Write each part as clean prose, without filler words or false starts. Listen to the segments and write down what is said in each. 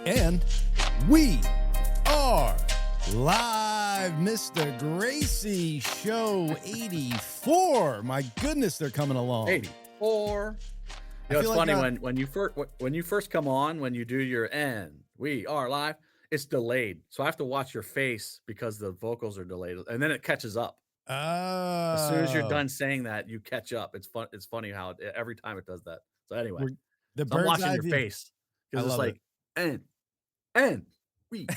And we are live, Mr. Gracey, show 84. My goodness, they're coming along. 84. You know, it's funny when you first come on, when you do your "and we are live," it's delayed. So I have to watch your face because the vocals are delayed, and then it catches up. As soon as you're done saying that, you catch up. It's fun. It's funny how every time it does that. So anyway, I'm watching your face because it's like and we.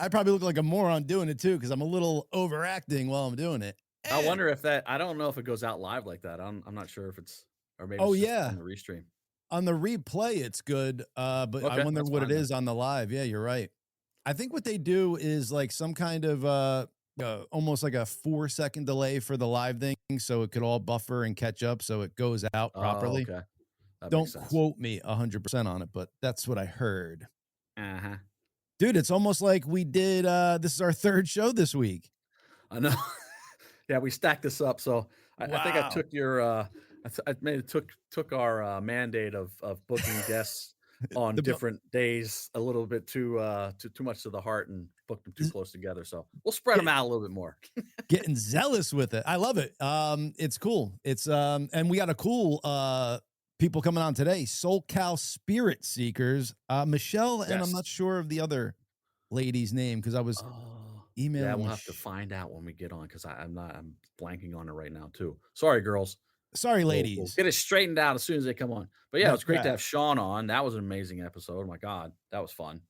I probably look like a moron doing it too because I'm a little overacting while I'm doing it. I wonder if I don't know if it goes out live like that. I'm not sure if it's, or maybe it's just on the restream. On the replay, it's good. But okay, I wonder what it is on the live. Yeah, you're right. I think what they do is like some kind of almost like a 4-second delay for the live thing, so it could all buffer and catch up, so it goes out properly. Okay. Don't quote me 100% on it, but that's what I heard. Uh-huh. Dude, it's almost like we did. This is our third show this week. I know. Yeah, we stacked this up. So I think I took your took our mandate of booking guests on different days a little bit too much to the heart and booked them too close together. So we'll spread them out a little bit more. Getting zealous with it. I love it. It's cool. It's and we got a cool people coming on today. SoCal Spirit Seekers. Michelle, and I'm not sure of the other lady's name because I was emailing. Yeah, we'll have to find out when we get on because I'm blanking on it right now too. Sorry, girls. Sorry, ladies. We'll get it straightened out as soon as they come on. But yeah, it's great to have Sean on. That was an amazing episode. Oh my God, that was fun.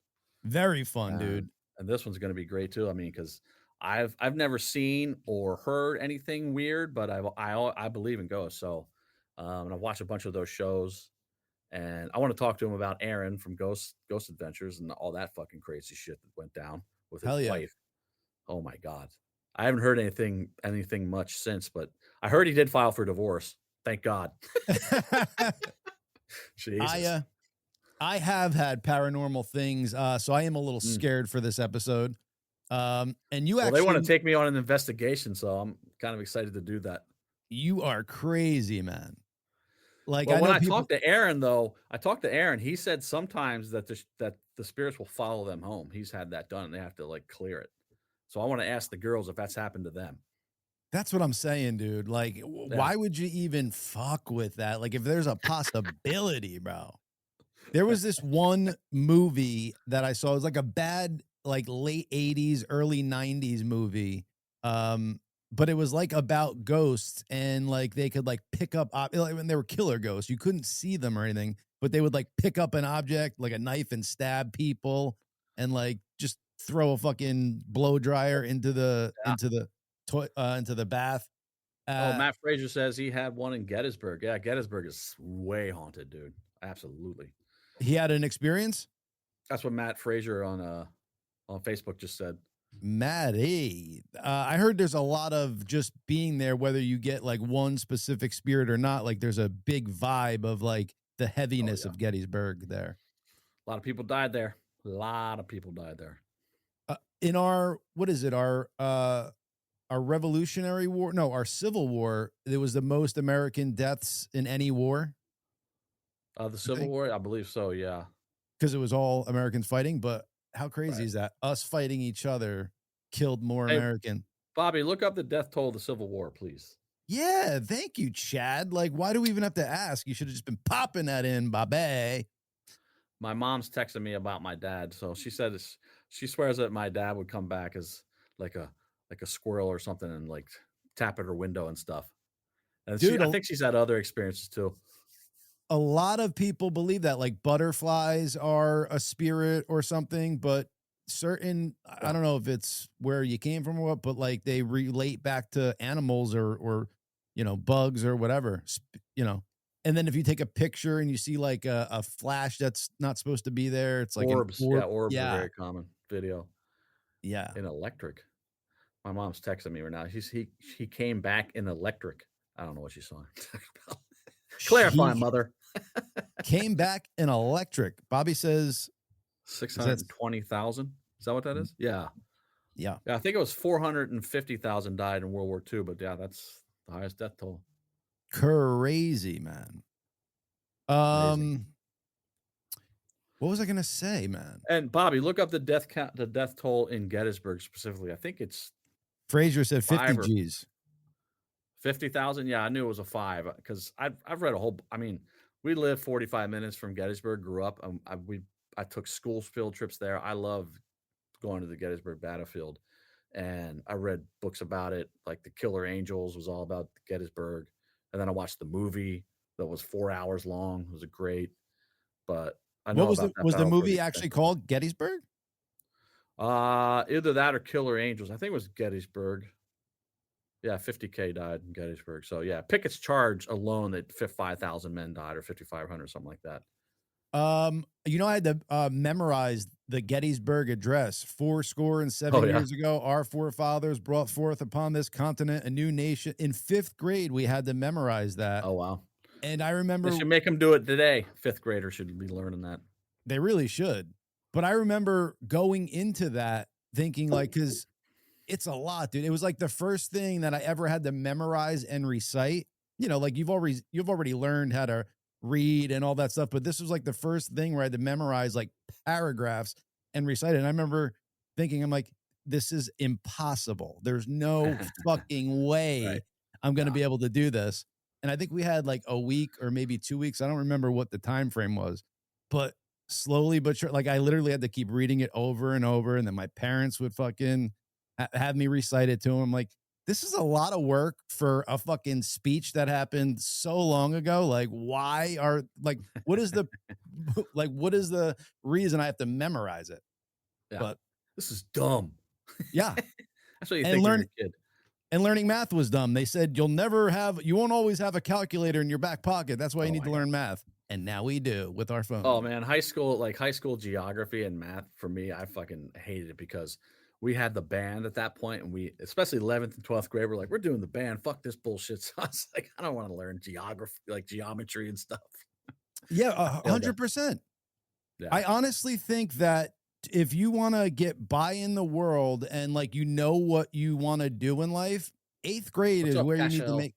Very fun, dude. And this one's going to be great too. I mean, because I've never seen or heard anything weird, but I believe in ghosts. So and I've watched a bunch of those shows, and I want to talk to him about Aaron from Ghost Adventures and all that fucking crazy shit that went down with his wife. Oh my God. I haven't heard anything much since, but I heard he did file for divorce. Thank God. Jesus. I have had paranormal things, so I am a little scared for this episode. And you actually, they want to take me on an investigation, so I'm kind of excited to do that. You are crazy, man. Like, when I talked to Aaron, he said sometimes that the spirits will follow them home. He's had that done, and they have to like clear it. So I want to ask the girls if that's happened to them. That's what I'm saying, dude. Like, why would you even fuck with that? Like, if there's a possibility, bro. There was this one movie that I saw. It was like a bad, like late 80s, early 90s movie. But it was like about ghosts, and like they could like pick up when they were killer ghosts. You couldn't see them or anything, but they would like pick up an object like a knife and stab people, and like just throw a fucking blow dryer into the bath. Matt Frazier says he had one in Gettysburg. Yeah, Gettysburg is way haunted, dude. Absolutely. He had an experience? That's what Matt Frazier on Facebook just said. Maddie, I heard there's a lot of just being there, whether you get like one specific spirit or not. Like there's a big vibe of like the heaviness of Gettysburg there. A lot of people died there. In our, what is it? Our Revolutionary War? No, our Civil War. There was the most American deaths in any war. The Civil War, I believe so. Yeah, because it was all Americans fighting. But how crazy is that? Us fighting each other killed more American. Bobby, look up the death toll of the Civil War, please. Yeah, thank you, Chad. Like, why do we even have to ask? You should have just been popping that in, Bobby. My mom's texting me about my dad, so she said she swears that my dad would come back as like a squirrel or something and like tap at her window and stuff. And dude, I think she's had other experiences too. A lot of people believe that like butterflies are a spirit or something, but I don't know if it's where you came from or what, but like they relate back to animals or bugs or whatever, And then if you take a picture and you see like a flash that's not supposed to be there, it's like orbs. Orbs are very common. Video. Yeah. In electric. My mom's texting me right now. He came back in electric. I don't know what she's talking about. Clarify, mother. Came back in electric. Bobby says 620,000. Is that what that is? Yeah. I think it was 450,000 died in World War II, but yeah, that's the highest death toll. Crazy, man. What was I gonna say, man? And Bobby, look up the death count, the death toll in Gettysburg specifically. I think it's Frazier said 50 5 or G's. 50,000. Yeah, I knew it was a 5 because I've read a whole. I mean, we live 45 minutes from Gettysburg. Grew up. I took school field trips there. I love going to the Gettysburg battlefield, and I read books about it. Like the Killer Angels was all about Gettysburg, and then I watched the movie that was 4 hours long. It was a great, but I What know was about the that was the battle pretty movie actually extensively. called Gettysburg? Either that or Killer Angels. I think it was Gettysburg. Yeah, 50K died in Gettysburg. So yeah, Pickett's charge alone that 5,000 men died or 5,500, something like that. I had to memorize the Gettysburg Address. 4 score and Oh 7 yeah. years ago, our forefathers brought forth upon this continent a new nation. In 5th grade, we had to memorize that. Oh wow. And I They remember should make them do it today. Fifth graders should be learning that. they really should. But I remember going into that thinking, like, because it's a lot, dude. It was like the first thing that I ever had to memorize and recite. Like you've already learned how to read and all that stuff, but this was like the first thing where I had to memorize like paragraphs and recite it. And I remember thinking, I'm like, this is impossible. There's no fucking Right. way I'm going to Yeah. be able to do this. And I think we had like a week or maybe 2 weeks. I don't remember what the time frame was, but slowly but sure, like I literally had to keep reading it over and over. And then my parents would fucking have me recite it to him. Like, this is a lot of work for a fucking speech that happened so long ago. Like, what is the, what is the reason I have to memorize it? Yeah. But This is dumb. yeah, That's what you and think when learn you're a kid. and learning math was dumb. They said you won't always have a calculator in your back pocket. That's why you Oh need my to god. learn math. And now we do with our Oh phone. man, high school geography and math for me, I fucking hated it because we had the band at that point, and we, especially 11th and 12th grade, we're like, we're doing the band. Fuck this bullshit. So I was like, I don't want to learn geography, like geometry and stuff. Yeah, I failed that. 100%. Yeah. I honestly think that if you want to get by in the world and like what you want to do in life, 8th grade What's is up, where you need to Cashel? make.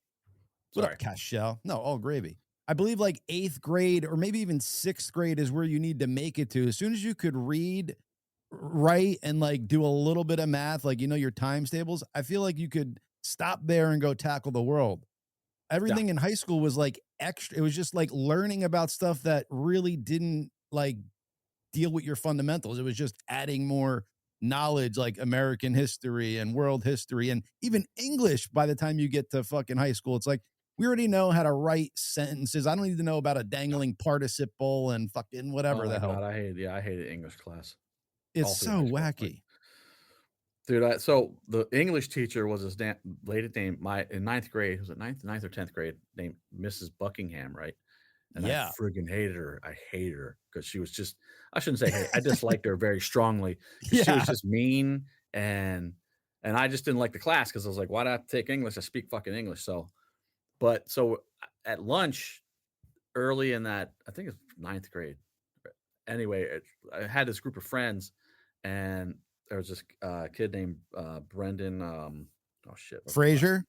What up, Sorry. Cashel? No, all gravy. I believe like 8th grade or maybe even 6th grade is where you need to make it to. As soon as you could read, write, and like do a little bit of math, like your times tables, I feel like you could stop there and go tackle the world. Yeah. Everything in high school was like extra. It was just like learning about stuff that really didn't like deal with your fundamentals. It was just adding more knowledge like American history and world history and even English by the time you get to fucking high school. It's like we already know how to write sentences. I don't need to know about a dangling participle and fucking Oh whatever my the hell. god, I hated English class It's all through so high school. Like, wacky. dude, so the English teacher was this lady named in ninth grade. Was it ninth or 10th grade? Named Mrs. Buckingham, right? And I Yeah. friggin' hated her. I hated her because she was just, I shouldn't say hate, I disliked her very strongly because she was Yeah. just mean and I just didn't like the class because I was like, why do I have to take English? I speak fucking English. So at lunch early in that, I think it's ninth grade. Anyway, I had this group of friends and there was this kid named Brendan. Oh shit, what's his last Frasier. name?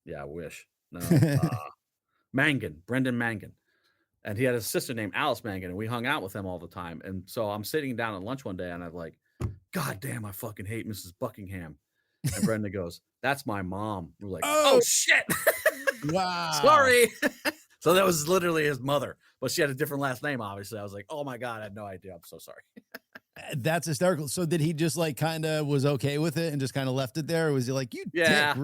Yeah, I wish. No, Mangan, Brendan Mangan. And he had a sister named Alice Mangan, and we hung out with him all the time. And so I'm sitting down at lunch one day, and I'm like, God damn, I fucking hate Mrs. Buckingham. And Brenda goes, That's my mom. We're like, Oh Oh, shit. wow. Sorry. So that was literally his mother, but she had a different last name, obviously. I was like, Oh my God, I had no idea. I'm so sorry. That's hysterical. So did he just like kind of was okay with it and just kind of left it there? Or was he like, you dick? Yeah.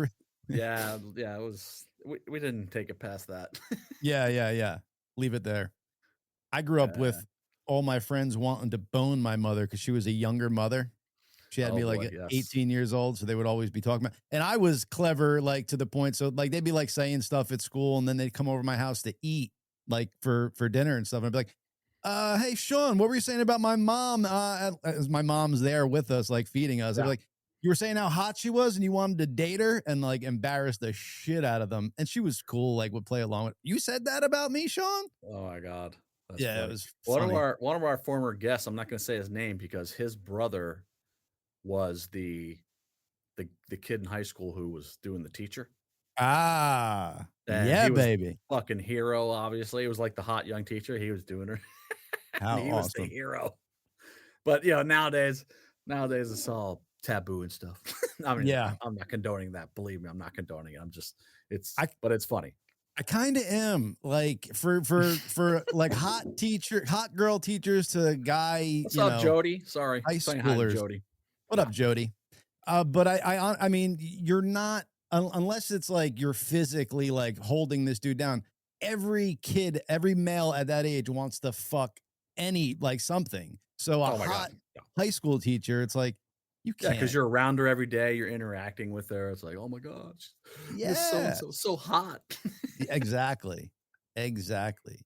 Yeah. It was, we didn't take it past that. Yeah, yeah, yeah. Leave it there. I grew up Yeah. with all my friends wanting to bone my mother because she was a younger mother. She had Oh me like boy. at Yes. 18 years old, so they would always be talking about. And I was clever, like to the point. So like they'd be like saying stuff at school, and then they'd come over to my house to eat, like for dinner and stuff. And I'd be like, hey Sean, what were you saying about my mom? As my mom's there with us, like feeding us. I'd be Yeah. like, you were saying how hot she was and you wanted to date her and like embarrass the shit out of them. And she was cool, like would play along with. You said that about me, Sean? Oh my God. That's Yeah, it funny. was funny. One of our former guests, I'm not going to say his name because his brother was the kid in high school who was doing the teacher. Ah, And yeah, he was baby. fucking hero, obviously. It was like the hot young teacher. He was doing her. and How he was the awesome. hero. But, nowadays it's all taboo and stuff. I mean, Yeah. I'm not condoning that. Believe me, I'm not condoning it. I'm just I but it's funny. I kind of am like for like hot girl teachers to guy, What's up, Jody? Sorry, high saying hi to schoolers. Jody. What Yeah. up, Jody? But I mean, you're not unless it's like you're physically like holding this dude down. Every kid, every male at that age wants to fuck any like something. So a Oh my god. hot Yeah. high school teacher, it's like you Yeah, because can't. you're around her every day, you're interacting with her. It's like, oh my gosh, Miss So and Yeah, so hot. exactly, exactly.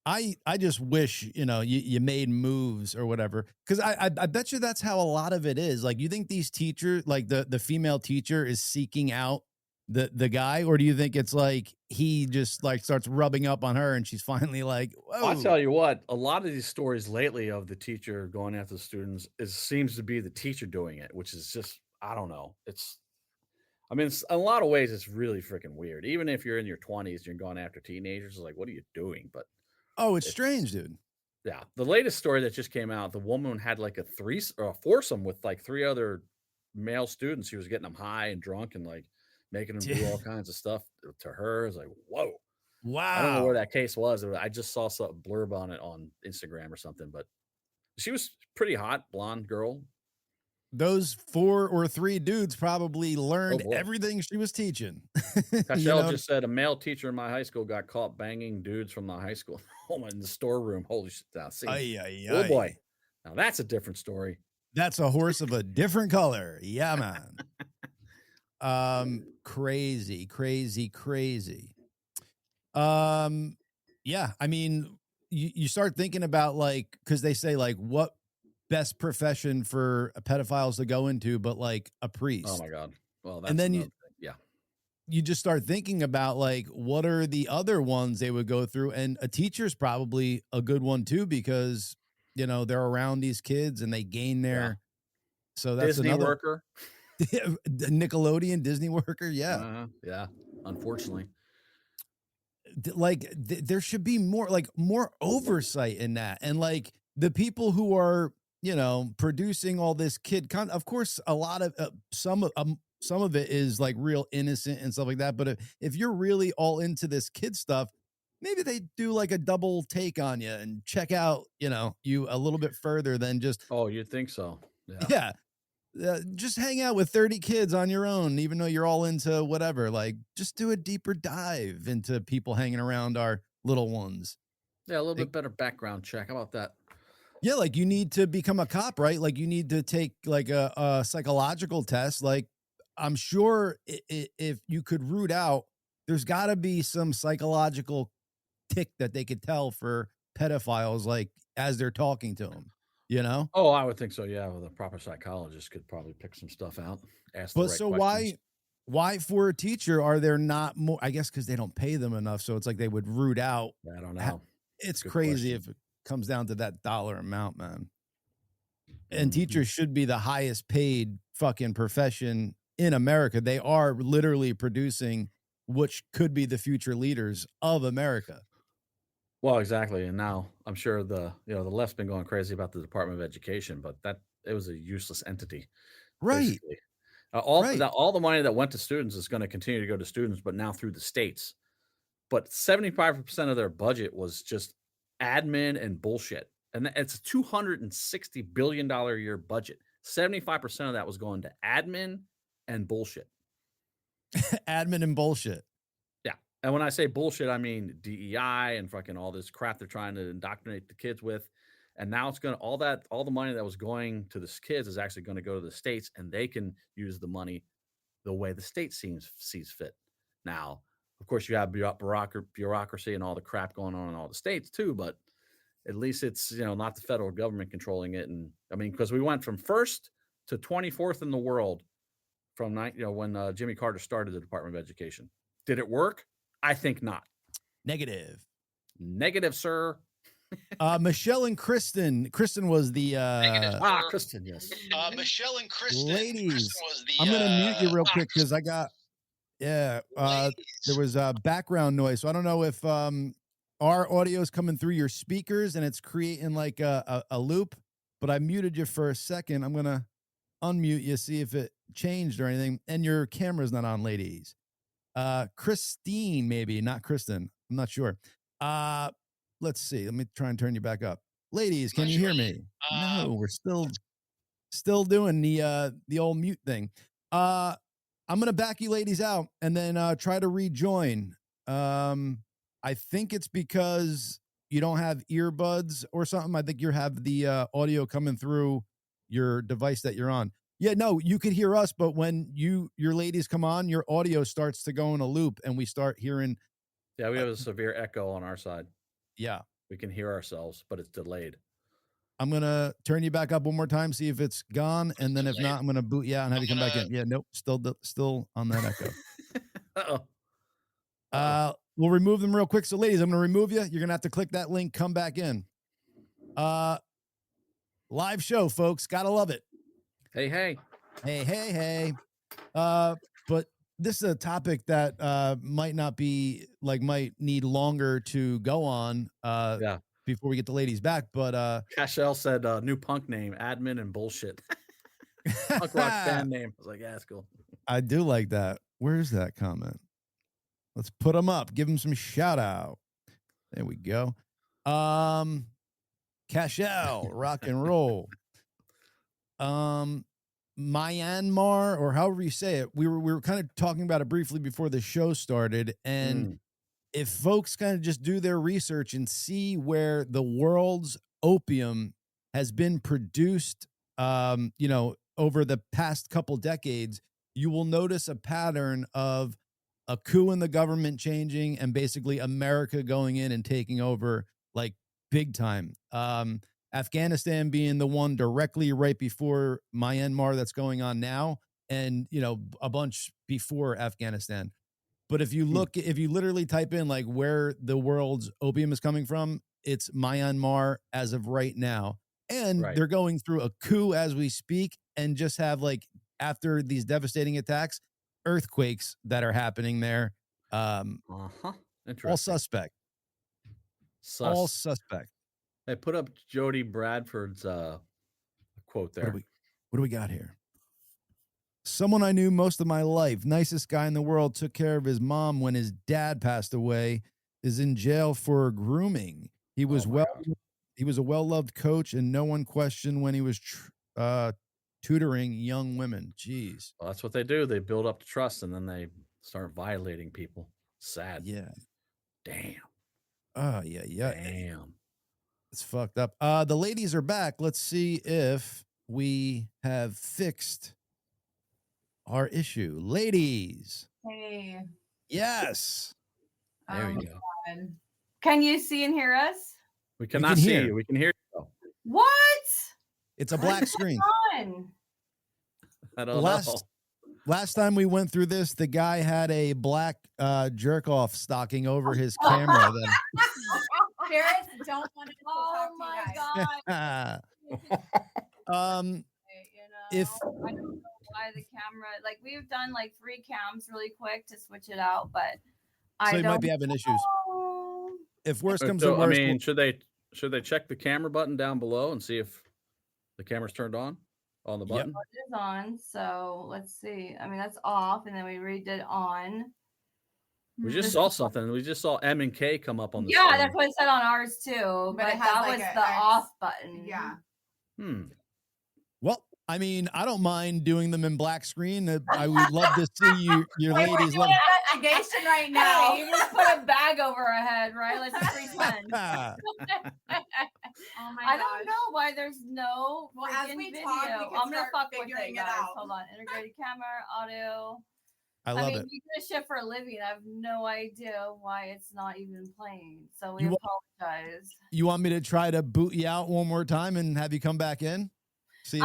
I just wish you made moves or whatever because I bet you that's how a lot of it is. Like, you think these teachers, like the female teacher, is seeking out the guy, or do you think it's like he just like starts rubbing up on her and she's finally like, I'll whoa, tell you what, a lot of these stories lately of the teacher going after the students seems to be the teacher doing it, which is just I don't know. I mean, it's, in a lot of ways, it's really freaking weird. Even if you're in your 20s, you're going after teenagers. It's like, what are you doing? But oh, it's it's strange, dude. yeah. The latest story that just came out, the woman had like or a foursome with like three other male students. She was getting them high and drunk and like making them do all kinds of stuff to her. It's like, whoa. I don't know where Wow. that case was. I just saw some blurb on it on Instagram or something, but she was pretty hot, blonde girl. Those four or three dudes probably Oh learned boy. everything she was teaching. you Cashel know, just said a male teacher in my high school got caught banging dudes from the high school home in the storeroom. Holy shit. Now, see, ay, ay, oh boy. ay. Now that's a different story. That's a horse of a different color. Yeah, man. Crazy, crazy, crazy. Um, yeah, I mean, you start thinking about like, because they say like what best profession for pedophiles to go into, but like a Oh priest. my God. Well, And that's then another thing. Yeah. you just start thinking about like what are the other ones they would go through, and a teacher's probably a good one too because they're around these kids and they gain Yeah. their. So that's Disney another. worker. Nickelodeon Disney worker, yeah. Yeah. Unfortunately. Like there should be more like more oversight in that, and like the people who are producing all this of course a lot of some of it is like real innocent and stuff like that, but if you're really all into this kid stuff, maybe they do like a double take on you and check out you a little bit further than just Oh, you'd think so. Yeah. yeah, just hang out with 30 kids on your own, even though you're all into whatever. Like, just do a deeper dive into people hanging around our little ones. Yeah. A little Like, bit better background check. How about that? yeah, like you need to become a cop, right? Like, you need to take like a psychological test. Like, I'm sure if you could root out, there's got to be some psychological tick that they could tell for pedophiles, like as they're talking to them, you know? Oh, I would think so. Yeah. Well, the proper psychologist could probably pick some stuff out, ask the But right so questions. why for a teacher are there not more? I guess because they don't pay them enough, so it's like they would root out. I don't ha- know. It's Good crazy question. if it comes down to that dollar amount, man. And Mhm. teachers should be the highest paid fucking profession in America. They are literally producing which could be the future leaders of America. Well, exactly, and now I'm sure the left's been going crazy about the Department of Education, but that it was a useless entity, Right, basically. right. All the money that went to students is gonna continue to go to students, but now through the states. But 75% of their budget was just admin and bullshit, and it's a $260 billion a year budget. 75% of that was going to admin and bullshit. Admin and bullshit. Yeah, and when I say bullshit, I mean DEI and fucking all this crap they're trying to indoctrinate the kids with, and now it's gonna all the money that was going to the kids is actually gonna go to the states, and they can use the money the way the state sees fit. Now, of course, you have bureaucracy and all the crap going on in all the states too, but at least it's not the federal government controlling it. And I mean, because we went from first to 24th in the world from when Jimmy Carter started the Department of Education. Did it work? I think not. Negative. Negative, sir. Michelle and Kristen. Kristen was the Negative, sir. Kristen, yes. Michelle and Kristen. Kristen ladies. was the. I'm gonna mute you real quick because I Kristen. got. Yeah, there Ladies. was a background noise, so I don't know if our audio is coming through your speakers and it's creating like a loop, but I muted you for a second. I'm going to unmute you, see if it changed or anything. And your camera's not on, ladies. Christine, maybe, not Kristen. I'm not sure. Let's see. Let me try and turn you back up. Ladies, can you hear me? No, we're still doing the old mute thing. I'm gonna back you ladies out and then try to rejoin. I think it's because you don't have earbuds or something. I think you have the audio coming through your device that you're on. Yeah, no, you could hear us, but when your ladies come on, your audio starts to go in a loop and we start hearing. Yeah, we have a severe echo on our side. Yeah. We can hear ourselves, but it's delayed. I'm going to turn you back up one more time, see if it's gone. And then if not, I'm going to boot you out and have you come back in. Yeah, nope. Still on that echo. Uh-oh. We'll remove them real quick. So ladies, I'm going to remove you. You're going to have to click that link, come back in. Live show, folks. Gotta love it. Hey. But this is a topic that might need longer to go on before we get the ladies back. But Cashel said new punk name, admin and bullshit. Punk rock band name. I was like, yeah, that's cool. I do like that. Where's that comment? Let's put them up. Give them some shout out. There we go. Cashel, rock and roll. Myanmar, or however you say it, we were kind of talking about it briefly before the show started, and if folks kind of just do their research and see where the world's opium has been produced, over the past couple decades, you will notice a pattern of a coup in the government changing and basically America going in and taking over like big time. Afghanistan being the one directly right before Myanmar that's going on now, and a bunch before Afghanistan. But if you literally type in like where the world's opium is coming from, it's Myanmar as of right now. And they're going through a coup as we speak, and just have like, after these devastating attacks, earthquakes that are happening there. Interesting. All suspect. All suspect. Hey, put up Jody Bradford's quote there. What do we got here? Someone I knew most of my life, nicest guy in the world, took care of his mom when his dad passed away, is in jail for grooming. He was a well-loved coach, and no one questioned when he was tutoring young women. Jeez. Well, that's what they do. They build up trust, and then they start violating people. Sad. Yeah. Damn. Oh, yeah. Damn. It's fucked up. The ladies are back. Let's see if we have fixed our issue. Ladies. Hey. Yes. There we go. God. Can you see and hear us? We cannot see you. We can hear you, though. What? It's a black screen. I don't know. Last time we went through this, the guy had a black jerk-off stocking over his camera. Spirits don't want to talk to you guys. If I don't know why the camera, like we've done like 3 cams really quick to switch it out, but so you might be having issues. If worse comes to worse, I mean, should they check the camera button down below and see if the camera's turned on the button? Yep. It is on, so let's see. I mean, that's off, and then we redid on. We just saw something. We just saw M and K come up on the screen. screen. That's what it said on ours too, but that was the off button. Yeah. Well, I mean, I don't mind doing them in black screen. I would love to see your ladies. We're doing investigation right now. You just put a bag over our head, right? Let's pretend. Oh my I don't know why there's no as we video. talk, I'm gonna fuck with figuring it, guys. out. Hold on. Integrated camera, audio. I love it. We do this shit for a living. I have no idea why it's not even playing. So we apologize. You want me to try to boot you out one more time and have you come back in? We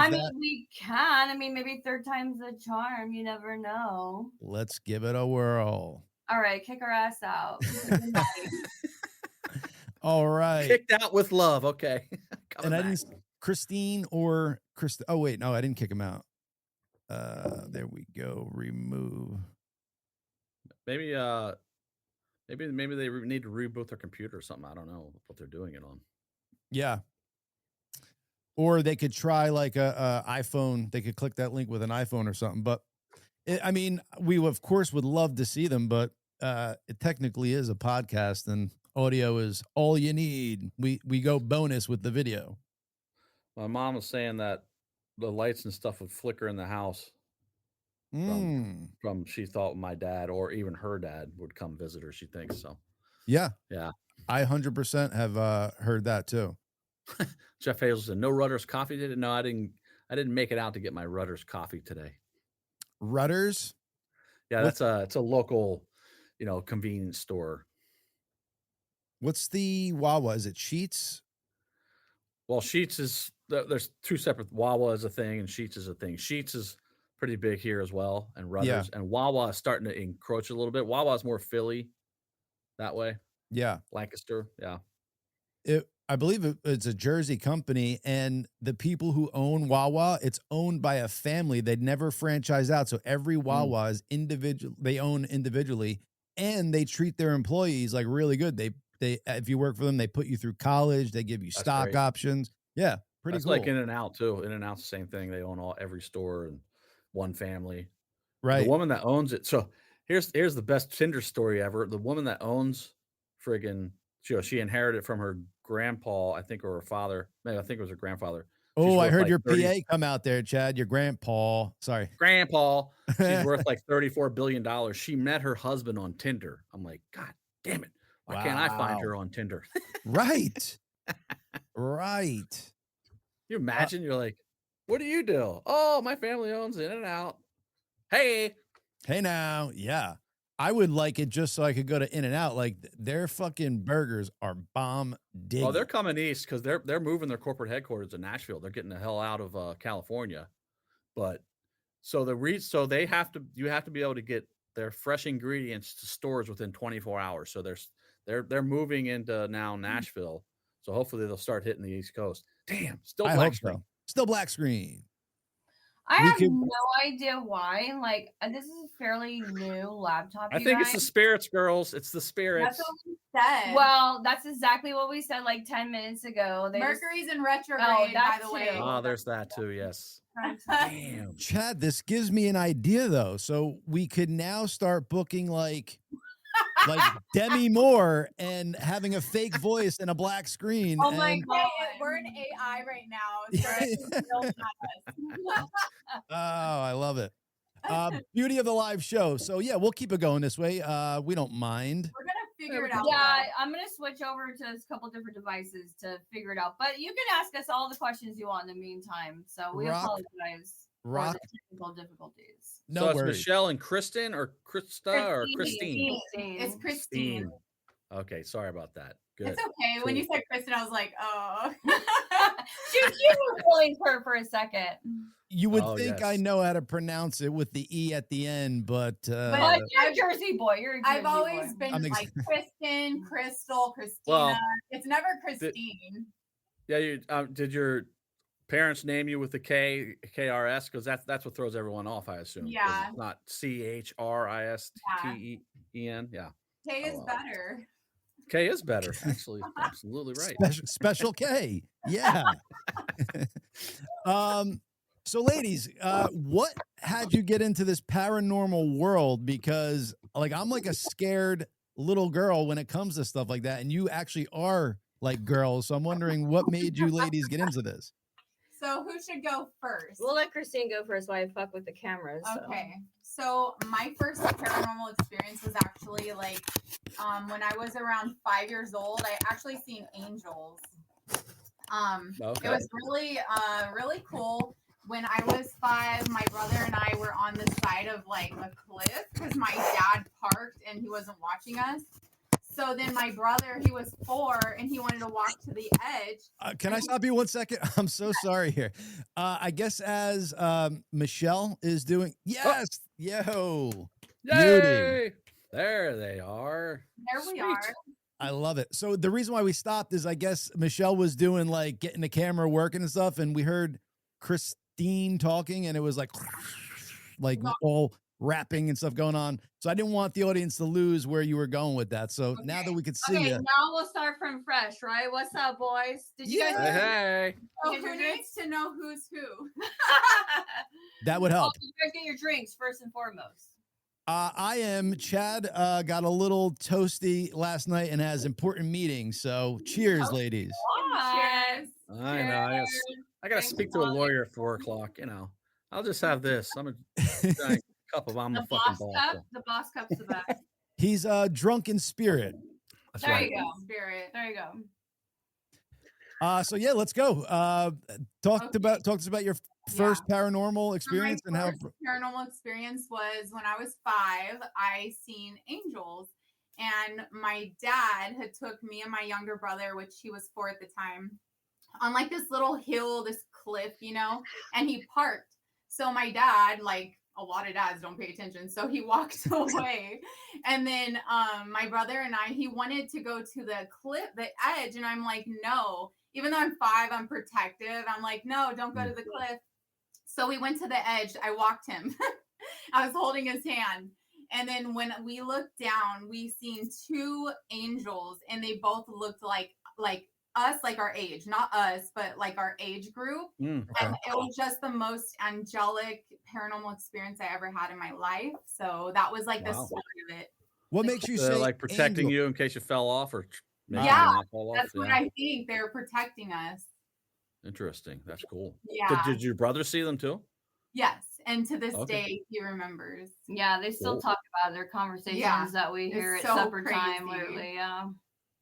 can. I mean, maybe 3rd time's the charm. You never know. Let's give it a whirl. All right, kick our ass out. All right. Kicked out with love. Okay. And I didn't, Christine or Christine. Oh, wait. No, I didn't kick him out. There we go. Remove. Maybe Maybe they need to reboot their computer or something. I don't know what they're doing it on. Yeah. Or they could try like a iPhone. They could click that link with an iPhone or something. But I mean, we of course would love to see them, but it technically is a podcast, and audio is all you need. We go bonus with the video. My mom was saying that the lights and stuff would flicker in the house from she thought my dad or even her dad would come visit her. She thinks so. Yeah. I 100% have heard that too. Jeff Hazel said, "No Rutter's coffee today." No, I didn't make it out to get my Rutter's coffee today. Rutter's? Yeah, it's a local, convenience store. What's the Wawa? Is it Sheetz? Well, Sheetz is there's two separate. Wawa is a thing, and Sheetz is a thing. Sheetz is pretty big here as well, and Rutter's and Wawa is starting to encroach a little bit. Wawa is more Philly that way. Yeah, Lancaster. Yeah. I believe it's a Jersey company, and the people who own Wawa, it's owned by a family. They'd never franchise out. So every Wawa is individual. They own individually, and they treat their employees like really good. They if you work for them, they put you through college. They give you stock options. Yeah, pretty That's cool. like In-N-Out too. In-N-Out's the same thing. They own every store and one family. Right. The woman that owns it. So here's the best Tinder story ever. The woman that owns friggin' she inherited it from her grandpa, I think, or her father. Maybe I think it was her grandfather. Oh, I heard your PA come out there, Chad. Your grandpa. Sorry. Grandpa. She's worth like $34 billion. She met her husband on Tinder. I'm like, God damn it. Why can't I find her on Tinder? Right. Right. You imagine you're like, what do you do? Oh, my family owns In-N-Out. Hey now. Yeah. I would like it just so I could go to In-N-Out. Like their fucking burgers are bomb diggy. Oh, they're coming east because they're moving their corporate headquarters to Nashville. They're getting the hell out of California. But so you have to be able to get their fresh ingredients to stores within 24 hours. So they're moving into now Nashville. So hopefully they'll start hitting the East Coast. Damn, still black screen. So. Still black screen. I have no idea why. Like, this is a fairly new laptop. I think it's the spirits, girls. It's the spirits. That's what we said. Well, that's exactly what we said like 10 minutes ago. Mercury's in retrograde, by the way. Oh, there's that too. Yes. Damn. Chad, this gives me an idea though. So we could now start booking like Demi Moore and having a fake voice and a black screen. Oh my God. We're in AI right now. Oh, I love it. Beauty of the live show. So yeah, we'll keep it going this way. We don't mind. We're gonna figure it out. Yeah, I'm gonna switch over to a couple different devices to figure it out. But you can ask us all the questions you want in the meantime. So we apologize for the technical difficulties. No so it's worries. Michelle and Kristen or Krista or Christine? It's Christine. Okay, sorry about that. Good. It's okay. Cool. When you said Kristen, I was like, oh. she was pulling her for a second. You would think I know how to pronounce it with the E at the end, but you're a Jersey boy. I've always been like Kristen, Crystal, Christina. Well, it's never Christine. Did your parents name you with the KRS? Because that's what throws everyone off, I assume. Yeah. It's not CHRISTEN. Yeah. K is better. K is better, actually. Absolutely right. Special K. Yeah. So ladies, what had you get into this paranormal world? Because like I'm like a scared little girl when it comes to stuff like that, and you actually are like girls. So I'm wondering what made you ladies get into this. So who should go first? We'll let Christine go first while I fuck with the cameras. Okay. So my first paranormal experience was actually like when I was around 5 years old. I actually seen angels. It was really really cool. When I was 5, my brother and I were on the side of like a cliff because my dad parked and he wasn't watching us. So then my brother, he was 4 and he wanted to walk to the edge. Can I stop you 1 second? I'm so sorry here. I guess as Michelle is doing, yes, yo, yay! Beauty. There they are. There we are. I love it. So the reason why we stopped is I guess Michelle was doing like getting the camera working and stuff, and we heard Christine talking, and it was like all rapping and stuff going on. So I didn't want the audience to lose where you were going with that. So now that we could see you. Now we'll start from fresh, right? What's up, boys? Did you guys Hey. So who needs to know who's who? That would help. You guys get your drinks first and foremost. I am. Chad got a little toasty last night and has important meetings. So cheers, ladies. Cheers. I know. I got to speak to a lawyer at 4 o'clock. You know, I'll just have this. I'm a giant cup of I'm The a fucking boss boss. cup. So. The boss cup's the best. He's drunk in spirit. That's There right. you go. Spirit. There you go. So yeah, let's go. Talk to us about your first paranormal So experience my and how. first paranormal experience was when I was 5. I seen angels, and my dad had took me and my younger brother, which he was 4 at the time, on like this little hill, this cliff, you know, and he parked. So my dad, like a lot of dads, don't pay attention. So he walked away. And then my brother and he wanted to go to the cliff, the edge. And I'm like, no, even though I'm 5, I'm protective. I'm like, no, don't go to the cliff. So we went to the edge. I walked him. I was holding his hand. And then when we looked down, we seen 2 angels, and they both looked like us, like our age, not us, but like our age group. And it was just the most angelic paranormal experience I ever had in my life. So that was like the start of it. What makes you say like protecting angel? you in case you fell off or maybe Yeah, you not fall off? That's what I think. They're protecting us. Interesting. That's cool. Yeah. Did your brother see them too? Yes. And to this Okay. day, he remembers. Yeah, they still Cool. talk about their conversations that we hear at so supper time. crazy. Literally, yeah.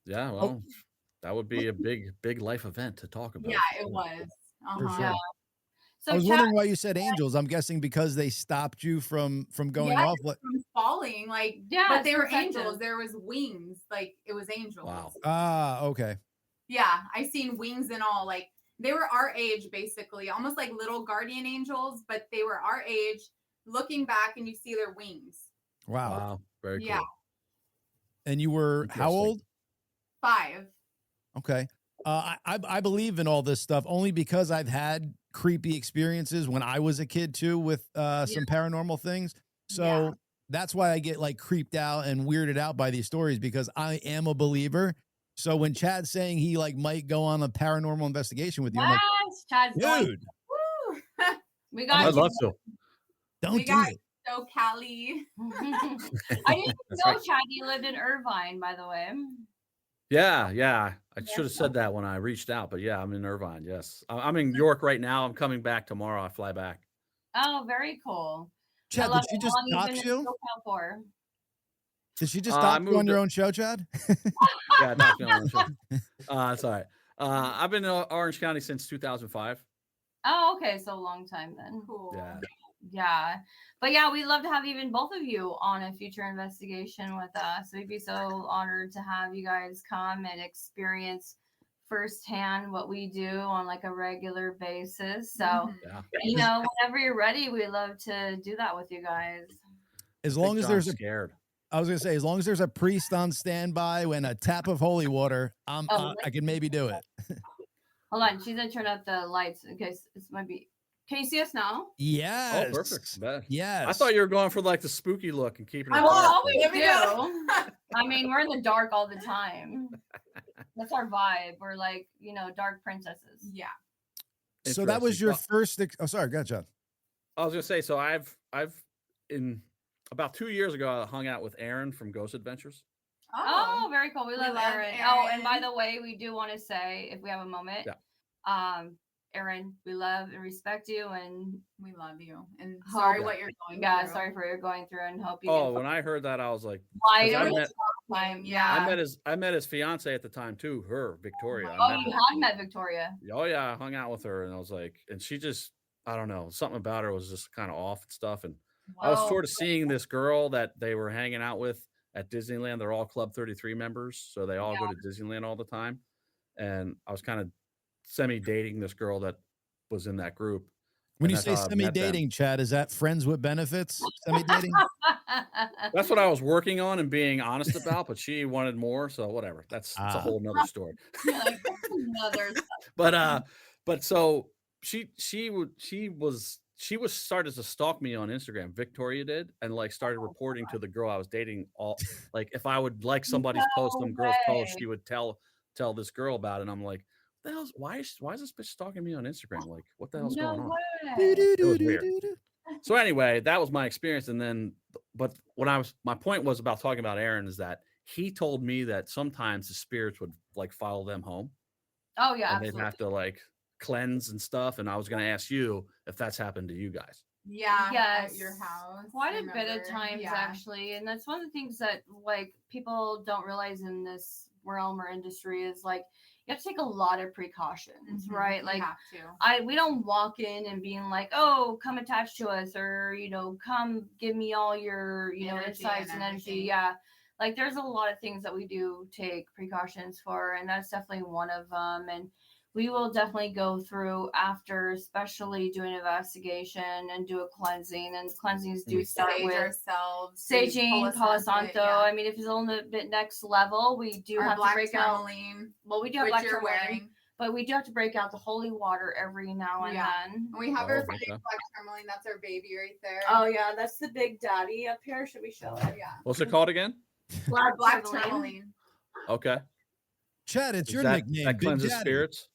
Yeah. Well, that would be a big life event to talk about. Yeah, it was. For sure. Yeah. So I was Chad, wondering why you said angels. I'm guessing because they stopped you from going Yeah, off. What? from falling, like, yeah, but it's they were protective. angels. There was wings, like it was angels. Wow. Ah, okay. Yeah, I seen wings and all. Like they were our age, basically, almost like little guardian angels, but they were our age. Looking back, and you see their wings. Wow. Wow. Very Yeah. cool. And you were how Interesting. old? 5. Okay. I believe in all this stuff only because I've had creepy experiences when I was a kid too with some paranormal things. So that's why I get like creeped out and weirded out by these stories, because I am a believer. So when Chad's saying he like might go on a paranormal investigation with you, I'm like, Yes, Chad's going. dude, Woo! We got I'd you. love to. don't We do got it. so Cali. I didn't know Chad. You lived in Irvine, by the way. Yeah. I should have said that when I reached out, but yeah, I'm in Irvine. Yes. I'm in York right now. I'm coming back tomorrow. I fly back. Oh, very cool. Chad, I love did she it. just How long dox you been in you? SoCal for? Did she just I dox you on moved your to- own show, Chad? Yeah, knocked me on the show. That's all right. I've been in Orange County since 2005. Oh, okay, so a long time then. Cool. Yeah. Yeah, but yeah, we'd love to have even both of you on a future investigation with us. We'd be so honored to have you guys come and experience firsthand what we do on like a regular basis. So, Mhm. Yeah. you know, whenever you're ready, we'd love to do that with you guys. As long as there's scared. I was gonna say, as long as there's a priest on standby and a tap of holy water, I can maybe do it. Hold on, she's gonna turn up the lights in case it might be. Can you see us now? Yes. Oh, perfect. Bet. Yes. I thought you were going for like the spooky look and keeping it I dark. will always Here we go. do. I mean, we're in the dark all the time. That's our vibe. We're like, you know, dark princesses. Yeah. So that was your Interesting. first. Oh, sorry, go ahead, John. I was gonna say, so I've in about 2 years ago, I hung out with Aaron from Ghost Adventures. Oh, very cool. We love love Aaron. Oh, and by Aaron. the way, we do want to say, if we have a moment, Yeah. Aaron, we love and respect you, and We love you. And Hope- sorry what you're going yeah, through. sorry for what you're going through, and hope you. Oh, can when I heard that, I was like, find I it was met- a tough time. Yeah. I met his fiance at the time too, her Victoria. I Oh, met you her. had met Victoria. Oh yeah, I hung out with her, and I was like, and she just, I don't know, something about her was just kind of off and stuff. And I was Whoa. sort of seeing this girl that they were hanging out with at Disneyland. They're all Club 33 members, so they all go to Disneyland all the time. And I was kind of semi-dating this girl that was in that group. When And you that's say how I met them. semi-dating, Chad, is that friends with benefits? Semi-dating? That's what I was working on and being honest about, but she wanted more, so whatever. That's a Ah. whole nother story. Like, that's another But so she was she was started to stalk me on Instagram. Victoria did, and like started reporting to the girl I was dating. All like if I would like somebody's post, some girl's post, she would tell this girl about it. And I'm like, what the hell's why is this bitch stalking me on Instagram? Like, what the hell's going on? It was weird. So anyway, that was my experience. And then, but when my point was about talking about Aaron is that he told me that sometimes the spirits would like follow them home. Oh yeah, and absolutely. they'd have to like cleanse and stuff. And I was going to ask you if that's happened to you guys. Yeah, yes, at your house. Quite a bit of times, actually. And that's one of the things that like people don't realize in this realm or industry is like you have to take a lot of precautions, right? Like we don't walk in and being like, oh, come attach to us, or come give me all your insights and energy. Yeah. Like there's a lot of things that we do take precautions for, and that's definitely one of them. And we will definitely go through after, especially doing an investigation and do a cleansing. And cleansings do start with ourselves, saging, Palo Santo. Yeah. I mean, if it's a little bit next level, we do have to break out. Well, we do have black tourmaline, but we do have to break out the holy water every now and then. And we have our big black tourmaline. That's our baby right there. Oh yeah, that's the big daddy up here. Should we show it? Yeah. What's it called again? Black tourmaline. Okay. Chad, it's your nickname. That cleanses spirits.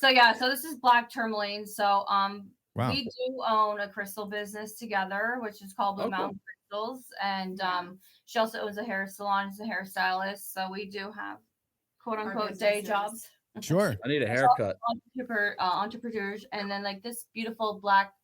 So this is black tourmaline. So wow. We do own a crystal business together, which is called Blue Mountain Crystals, and she also owns a hair salon. She's a hairstylist, so we do have quote unquote day jobs. Sure. I need a haircut. Entrepreneurs, and then like this beautiful black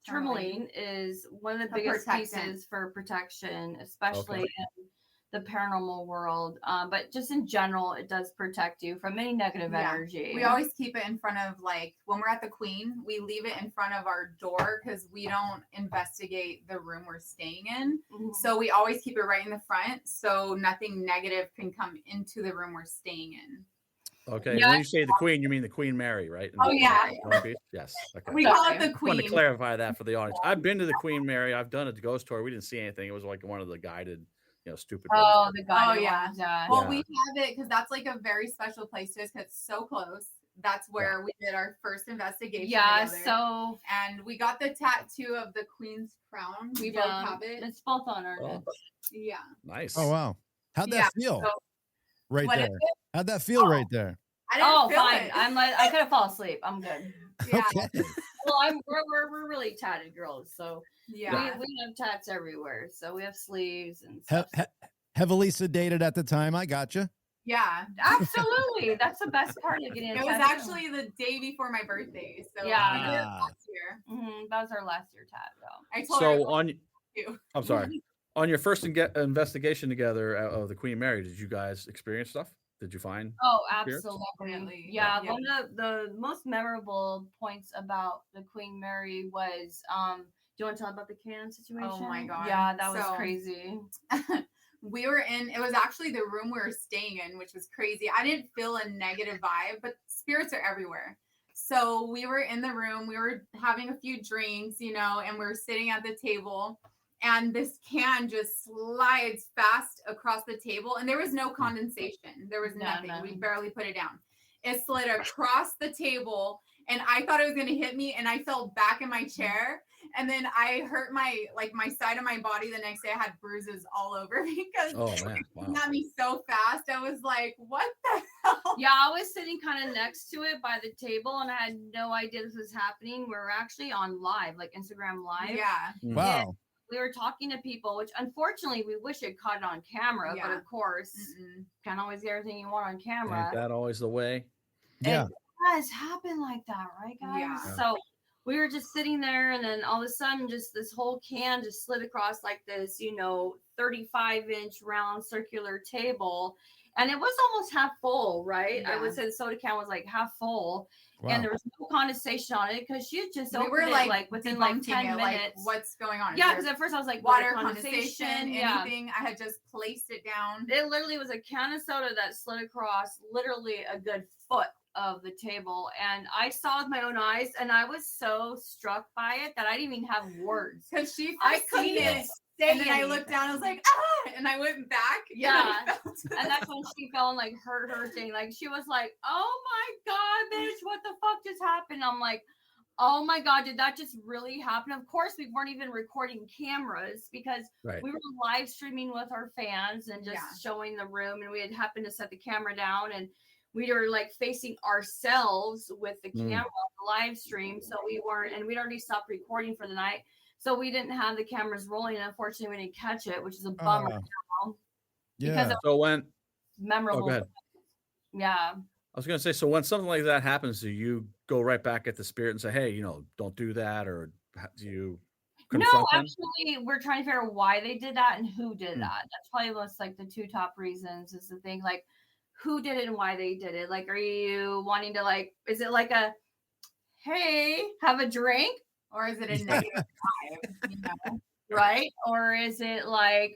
tourmaline is one of the biggest pieces for protection, especially in the paranormal world, but just in general, it does protect you from any negative energy. We always keep it in front of, like, when we're at the Queen, we leave it in front of our door because we don't investigate the room we're staying in. So we always keep it right in the front so nothing negative can come into the room we're staying in. Okay. When you say the Queen, you mean the Queen Mary, right? Yes. Okay. We call it the Queen. I want to clarify that for the audience. I've been to the Queen Mary. I've done a ghost tour. We didn't see anything. It was like one of the guided, stupid. The guided ones. Well, we have it because that's like a very special place to us because it's so close. That's where we did our first investigation. Yeah. Together. And we got the tattoo of the Queen's crown. We both have it. It's both on our necks. Yeah. Nice. Oh wow. How'd that feel? So, right there. How'd that feel right there? I didn't feel fine. it. I'm like, I could have fallen asleep. I'm good. Yeah. Okay. Well, we're really tatted girls, so we have tats everywhere. So we have sleeves and stuff. Heavily sedated at the time. I gotcha. Yeah, absolutely. That's the best part of getting. It was actually the day before my birthday, so we did it last year. That was our last year tat, though. I told her I'm sorry. On your first investigation together of the Queen Mary, did you guys experience stuff? Did you find? Oh, absolutely. Yeah. One of the most memorable points about the Queen Mary was, do you want to tell about the can situation? Oh my God. Yeah, that was crazy. We were it was actually the room we were staying in, which was crazy. I didn't feel a negative vibe, but spirits are everywhere. So we were in the room, we were having a few drinks, and we were sitting at the table. And this can just slides fast across the table. And there was no condensation. There was nothing. We barely put it down. It slid across the table. And I thought it was going to hit me. And I fell back in my chair. And then I hurt my side of my body the next day. I had bruises all over because it got me so fast. I was like, what the hell? Yeah, I was sitting kind of next to it by the table. And I had no idea this was happening. We were actually on live, like Instagram live. Yeah. Wow. We were talking to people, which unfortunately we wish it caught it on camera, but of course, can't always get everything you want on camera. Ain't that always the way? Yeah. It does happen like that, right, guys? Yeah. So we were just sitting there, and then all of a sudden, just this whole can just slid across like this, 35-inch round circular table. And it was almost half full, right? Yeah. I would say the soda can was like half full. Wow. And there was no condensation on it because she just opened it like within 10 minutes. Like, what's going on? Yeah, because at first I was like, water condensation, anything. I had just placed it down. It literally was a can of soda that slid across literally a good foot of the table. And I saw with my own eyes, and I was so struck by it that I didn't even have words. Because I couldn't even say and then I looked down, I was like, and I went back. Yeah. And that's when she fell and like hurt her thing. Like she was like, oh my God, bitch, what the fuck just happened? I'm like, Oh my God, did that just really happen? Of course, we weren't even recording cameras because we were live streaming with our fans and just showing the room. And we had happened to set the camera down and we were like facing ourselves with the camera on the live stream. So we weren't, and we'd already stopped recording for the night. So we didn't have the cameras rolling. And unfortunately, we didn't catch it, which is a bummer now. Yeah. Because So when memorable. go ahead. Yeah. I was going to say, so when something like that happens, do you go right back at the spirit and say, hey, you know, don't do that? Or do you confront them? Actually, we're trying to figure out why they did that and who did that. That's probably most like the two top reasons is the thing, like who did it and why they did it. Like, are you wanting to like, is it like a, hey, have a drink? Or is it a negative vibe, you know? Right? Or is it like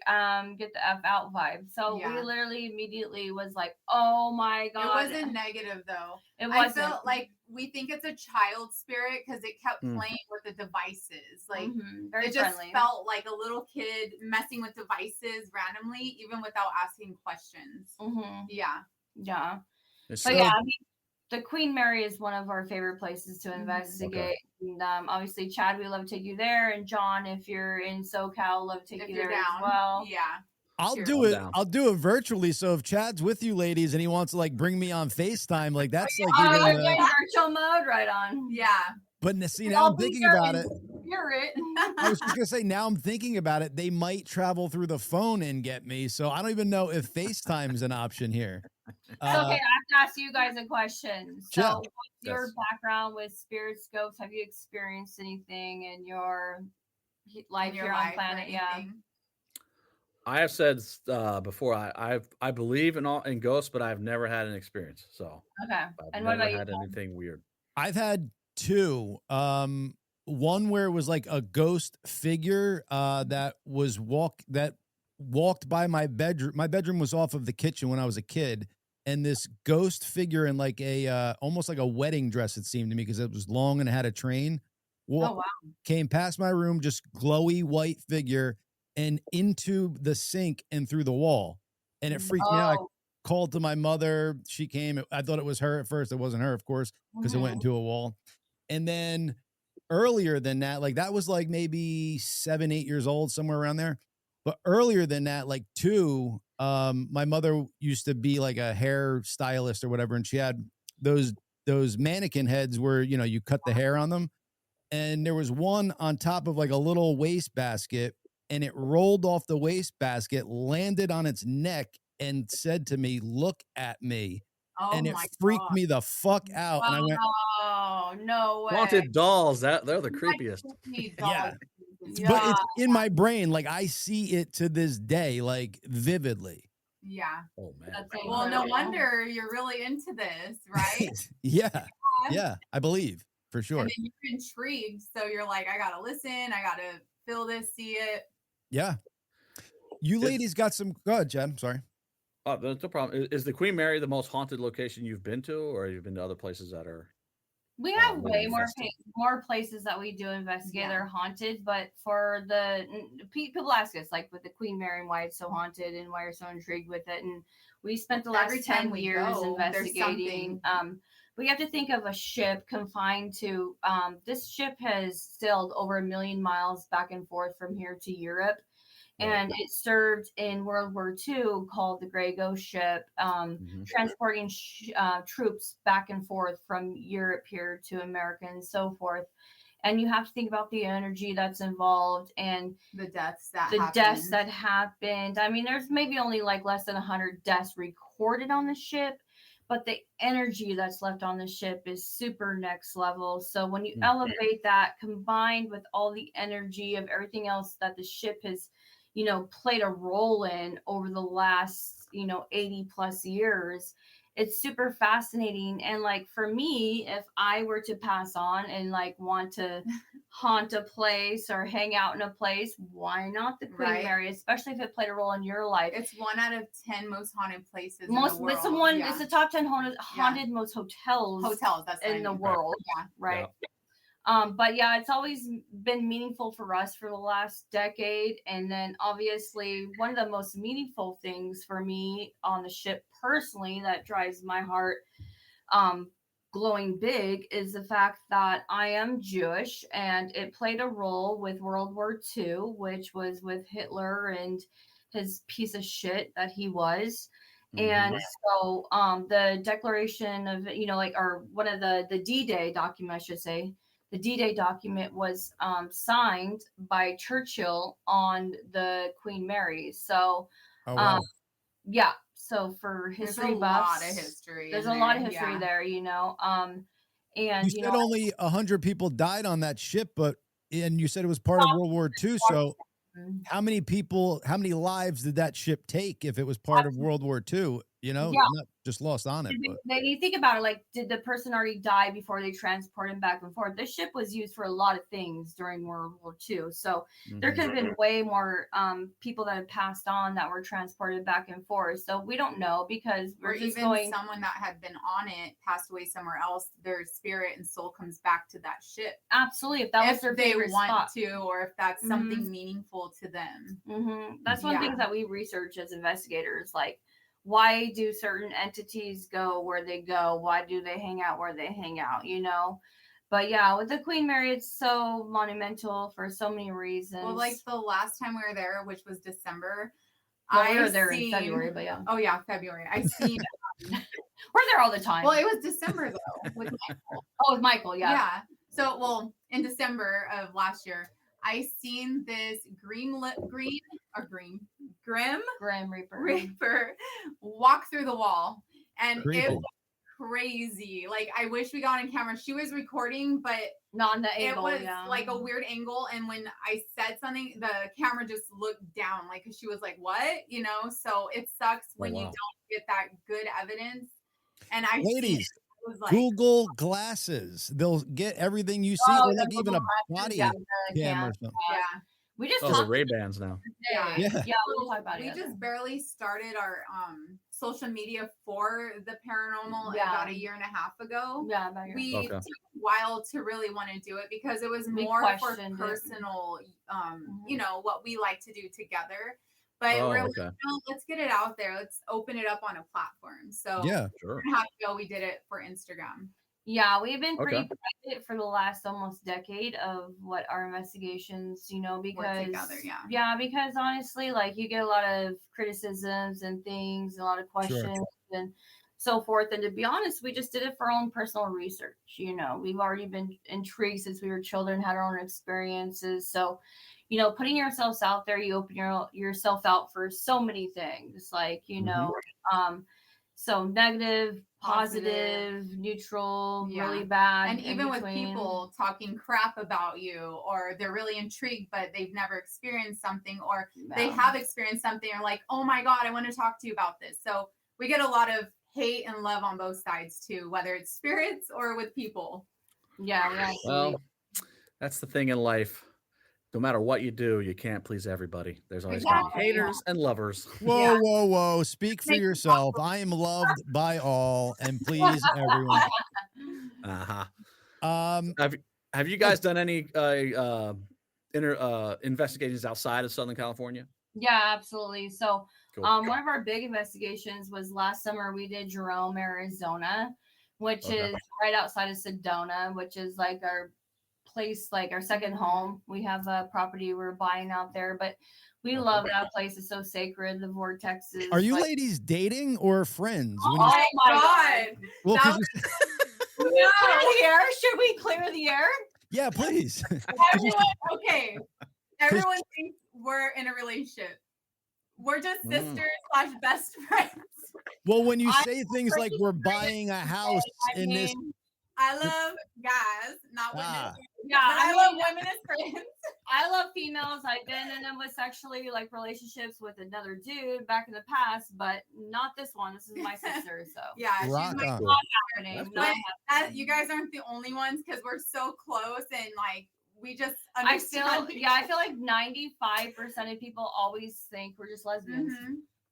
get the F out vibe? So we literally immediately was like, oh my God. It wasn't negative though. It wasn't. I felt like we think it's a child spirit because it kept playing with the devices. Like very it just friendly. felt like a little kid messing with devices randomly, even without asking questions. Yeah. Yeah. It's But so- yeah, I mean, the Queen Mary is one of our favorite places to investigate. And, obviously, Chad, we love to take you there. And John, if you're in SoCal, love to take you there as well. Yeah. I'll Sure. do it. Down. I'll do it virtually. So if Chad's with you, ladies, and he wants to like bring me on FaceTime, like that's like Oh, even. yeah, virtual mode, right on. Yeah. But see, now I'm thinking about it. Spirit. I was just gonna say, now I'm thinking about it. They might travel through the phone and get me. So I don't even know if FaceTime is an option here. Okay, I have to ask you guys a question. So, Yeah. what's your background with spirit scopes? Have you experienced anything in your life here on planet? Yeah. I have said before, I believe in ghosts, but I've never had an experience. So Okay. I've never had anything weird. I've had two. One where it was like a ghost figure that walked by my bedroom. My bedroom was off of the kitchen when I was a kid, and this ghost figure in like a almost like a wedding dress, it seemed to me, because it was long and it had a train. Came past my room, just glowy white figure, and into the sink and through the wall, and it freaked me out. I called to my mother. She came. I thought it was her at first. It wasn't her, of course, because it went into a wall. And then earlier than that, like that was like maybe 7, 8 years old, somewhere around there. But earlier than that, like two, my mother used to be like a hair stylist or whatever, and she had those mannequin heads where, you know, you cut the hair on them. And there was one on top of like a little wastebasket, and it rolled off the wastebasket, landed on its neck, and said to me, "Look at me." And it freaked me the fuck out. And I went, "Oh, no way." Haunted dolls, they're the creepiest. Yeah. But it's in my brain. Like I see it to this day, like vividly. Yeah. Oh man. Well, no wonder you're really into this, right? Yeah, I believe for sure. And then you're intrigued, so you're like, I gotta listen, I gotta feel this, see it. Yeah. You ladies got some. Go ahead, Chad. I'm sorry. Oh, that's no problem. Is the Queen Mary the most haunted location you've been to, or you've been to other places that are? We have way more places that we do investigate that are haunted, but for the people ask us like with the Queen Mary and why it's so haunted and why you're so intrigued with it, and we spent the last 10 years investigating. But you have to think of a ship confined to. This ship has sailed over 1 million miles back and forth from here to Europe. And it served in World War II, called the Grey Ghost Ship, transporting troops back and forth from Europe here to America and so forth. And you have to think about the energy that's involved and the deaths that happened. I mean, there's maybe only like less than 100 deaths recorded on the ship, but the energy that's left on the ship is super next level. So when you elevate that, combined with all the energy of everything else that the ship has, you know, played a role in over the last, 80 plus years, it's super fascinating. And like for me, if I were to pass on and like want to haunt a place or hang out in a place, why not the Queen Mary, especially if it played a role in your life? It's 1 out of 10 most haunted places in the world. It's the top 10 haunted most hotels that's in the world. Right. But yeah, it's always been meaningful for us for the last decade. And then obviously one of the most meaningful things for me on the ship personally that drives my heart glowing big is the fact that I am Jewish, and it played a role with World War II, which was with Hitler and his piece of shit that he was. And so the declaration of, or one of the D-Day document, I should say, the D-Day document was signed by Churchill on the Queen Mary. So, yeah. So for history buffs, there's a lot of history there, and you said only 100 people died on that ship, and you said it was part of World War II. So how many lives did that ship take if it was part of World War II? Not just lost on it. Then you think about it, like, did the person already die before they transport him back and forth? This ship was used for a lot of things during World War II. So there could have been way more people that had passed on that were transported back and forth. So we don't know, because someone that had been on it passed away somewhere else, their spirit and soul comes back to that ship. Absolutely. If that was their favorite spot, or if that's something meaningful to them. That's one thing that we research as investigators, like, why do certain entities go where they go? Why do they hang out where they hang out? But yeah, with the Queen Mary, it's so monumental for so many reasons. Well, like the last time we were there, which was December. We were there in February, but yeah. Oh yeah, February. I seen. We're there all the time. Well, it was December though with Michael. Oh, with Michael, yeah. Yeah. So, in December of last year, I seen this Grim Reaper walk through the wall, and it was crazy. Like, I wish we got on camera. She was recording, but not on the angle. It was like a weird angle, and when I said something, the camera just looked down, like, she was like, "What?" So it sucks when you don't get that good evidence. And ladies, Google glasses. They'll get everything you see, or like even a body cam or something. Yeah. We just the Ray-Bans now. We'll talk about it. We just barely started our social media for the paranormal about a year and a half ago. Yeah, we took a while to really want to do it, because it was more for personal, what we like to do together. But we're like, let's get it out there. Let's open it up on a platform. So yeah, sure. How to go? We did it for Instagram. Yeah, we've been pretty private for the last almost decade of what our investigations, because because honestly, like, you get a lot of criticisms and things, a lot of questions and so forth. And to be honest, we just did it for our own personal research. We've already been intrigued since we were children, had our own experiences. So, putting yourselves out there, you open yourself out for so many things, like, so negative, positive, neutral, really bad. And even with people talking crap about you, or they're really intrigued, but they've never experienced something, or they have experienced something, or like, oh my God, I want to talk to you about this. So we get a lot of hate and love on both sides too, whether it's spirits or with people. Yeah. Well, that's the thing in life. No matter what you do, you can't please everybody. There's always going to be haters and lovers. Whoa. Speak for yourself. I am loved by all, and please everyone. Have you guys done any investigations outside of Southern California? Yeah, absolutely. So one of our big investigations was last summer. We did Jerome, Arizona, which is right outside of Sedona, which is like our place, like our second home. We have a property we're buying out there, but we love that place. It's so sacred. The vortexes. Are you ladies dating or friends? Oh my God. Well, clear the air? Should we clear the air? Yeah, please. Everyone thinks we're in a relationship. We're just sisters / best friends. Well, when you say things like we're buying a house this. I love guys, not women. Yeah, I love women as friends. I love females. I've been in them with sexually relationships with another dude back in the past, but not this one. This is my sister. So yeah, she's not happening. You guys aren't the only ones, because we're so close, and like, we just understand. I feel like 95% of people always think we're just lesbians.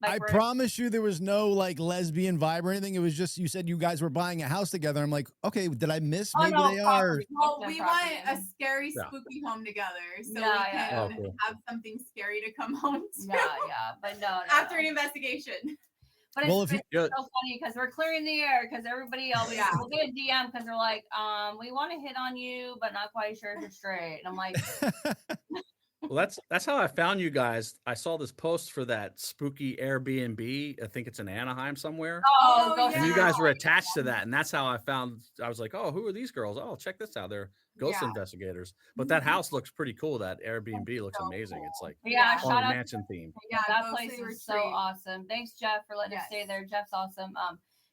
I promise you there was no like lesbian vibe or anything. It was just, you said you guys were buying a house together. I'm like, okay, did I miss? Maybe they are. Well, we want a scary, spooky home together, so we can have something scary to come home to. But no. After an investigation. But Well, it's, if you- it's so funny because we're clearing the air because everybody always will get a DM because they're like, we want to hit on you, but not quite sure if you're straight. And I'm like, Well, that's how I found you guys. I saw this post for that spooky Airbnb. I think it's in Anaheim somewhere. Oh, go yeah. And you guys were attached to that. And that's how I was like, oh, who are these girls? Oh, check this out. They're ghost Yeah. investigators. But that house looks pretty cool. That Airbnb looks so amazing. cool. It's like yeah, haunted shout out. mansion theme. Yeah, that go place see is so retreat. awesome. Thanks, Jeff, for letting us stay Yes. there. Jeff's awesome.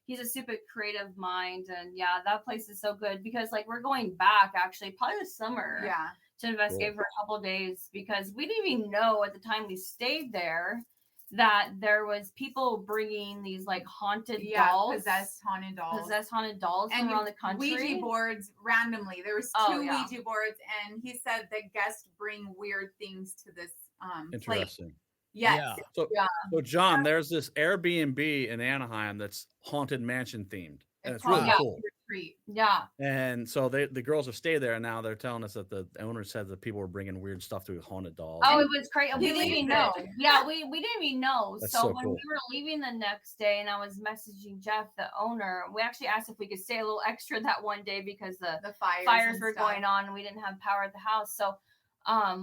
He's a super creative mind, and yeah, that place is so good because like we're going back actually probably this summer Yeah. to investigate for a couple of days because we didn't even know at the time we stayed there that there was people bringing these like haunted dolls, possessed haunted dolls from around the country. Ouija boards randomly. There was two Ouija boards, and he said the guests bring weird things to this place. Interesting. Yes. Yeah. So John, there's this Airbnb in Anaheim that's haunted mansion themed. And it's really called cool. Retreat. Yeah. And so the girls have stayed there, and now they're telling us that the owner said that people were bringing weird stuff to haunted dolls. Oh, it was crazy. We He didn't even leaves know. it. Yeah, we didn't even know. That's So so when cool. we were leaving the next day and I was messaging Jeff, the owner, we actually asked if we could stay a little extra that one day because the The fires fires and were stuff. going on and we didn't have power at the house. So I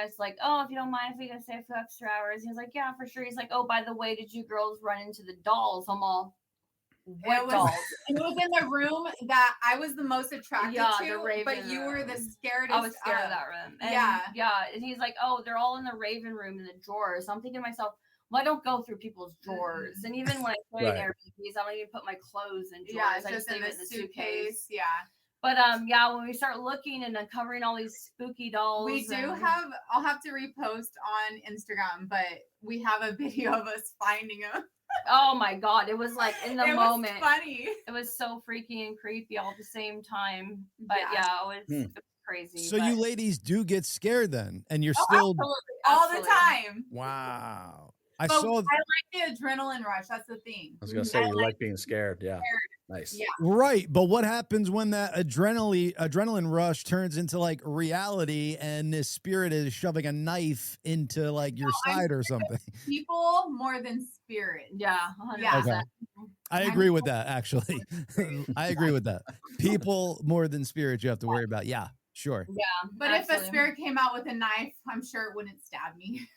was like, oh, if you don't mind if we can stay a few extra hours. He was like, yeah, for sure. He's like, oh, by the way, did you girls run into the dolls? I'm all, what dolls? It was in the room that I was the most attracted The to, Raven but you were the room. scaredest. I was scared of that room. And Yeah. And he's like, oh, they're all in the Raven room in the drawers. So I'm thinking to myself, well, I don't go through people's drawers. And even when I play in Right. Airbnbs, I don't even put my clothes in drawers. Yeah, it's I just just in leave the it in the suitcase. Yeah. But when we start looking and uncovering all these spooky dolls, We do and- have, I'll have to repost on Instagram, but we have a video of us finding them. Oh my god, it was like in the It moment. was funny. It was so freaky and creepy all at the same time. But Yeah. it was crazy. So but- you ladies do get scared then, and you're Oh, still All the absolutely. time. wow. I But saw I like the adrenaline rush. That's the thing. I was gonna say you like being scared. Yeah. Nice. Yeah. right, but what happens when that adrenaline rush turns into like reality, and this spirit is shoving a knife into like your side or something? People more than spirit. Yeah, 100%. Yeah. Okay. I agree with that. Actually, I agree with that. People more than spirits you have to worry about. Yeah, sure. But if a Absolutely. spirit came out with a knife, I'm sure it wouldn't stab me.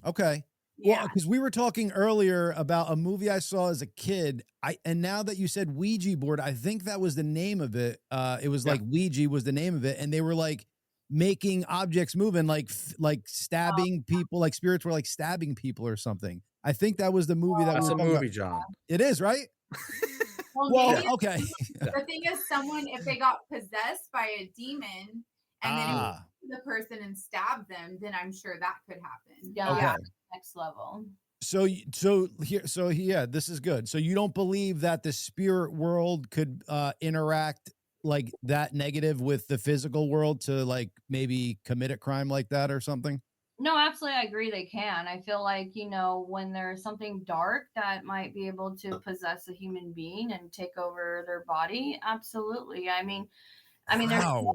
Okay. Yeah. Well, because we were talking earlier about a movie I saw as a kid. And now that you said Ouija board, I think that was the name of it. It was like Ouija was the name of it, and they were like making objects move and like stabbing people, like spirits were like stabbing people or something. I think that was the movie that That's we a were talking movie, about. John. It is, right? Well, Well, maybe okay. the thing is, someone, if they got possessed by a demon and then it Ah, the person and stabbed them, then I'm sure that could happen. Yeah, okay. next level. So yeah, this is good. So you don't believe that the spirit world could interact like that negative with the physical world to like maybe commit a crime like that or something? No, absolutely. I agree they can. I feel like, when there's something dark that might be able to possess a human being and take over their body. Absolutely. I mean, Wow.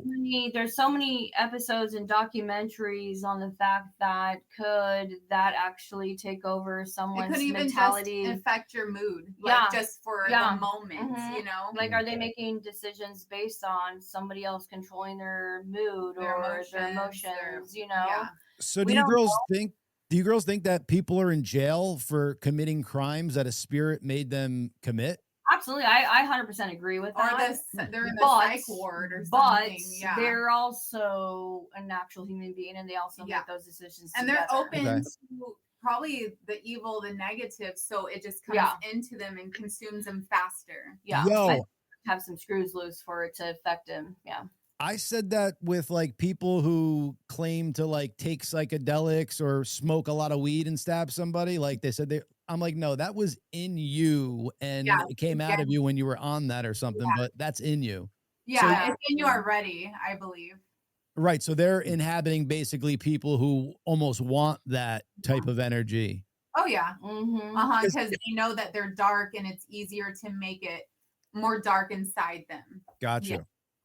there's so many episodes and documentaries on the fact that could that actually take over It someone's could even mentality. just affect your mood, Yeah. like just for Yeah. the moment, Mhm. you know? Like, are they making decisions based on somebody else controlling their mood Their or emotions, their their- emotions? Yeah. So We do you don't girls think that people are in jail for committing crimes that a spirit made them commit? Absolutely. I 100% agree with Or that. they're in the But- psych ward or But something. Yeah. they're also a natural human being and they also Yeah. make those decisions. And they're together. open Okay. to probably the evil, the negative, so it just comes Yeah. into them and consumes them faster. Yeah. Yo. I have some screws loose for it to affect him. Yeah. I said that with like people who claim to like take psychedelics or smoke a lot of weed and stab somebody. Like they said I'm like, no, that was in you and Yeah, it came out of you when you were on that or something, but that's in you. Yeah, it's in you already, I believe. Right. So they're inhabiting basically people who almost want that type of energy. Oh yeah. Mm-hmm. Because they know that they're dark and it's easier to make it more dark inside them. Gotcha. Yeah.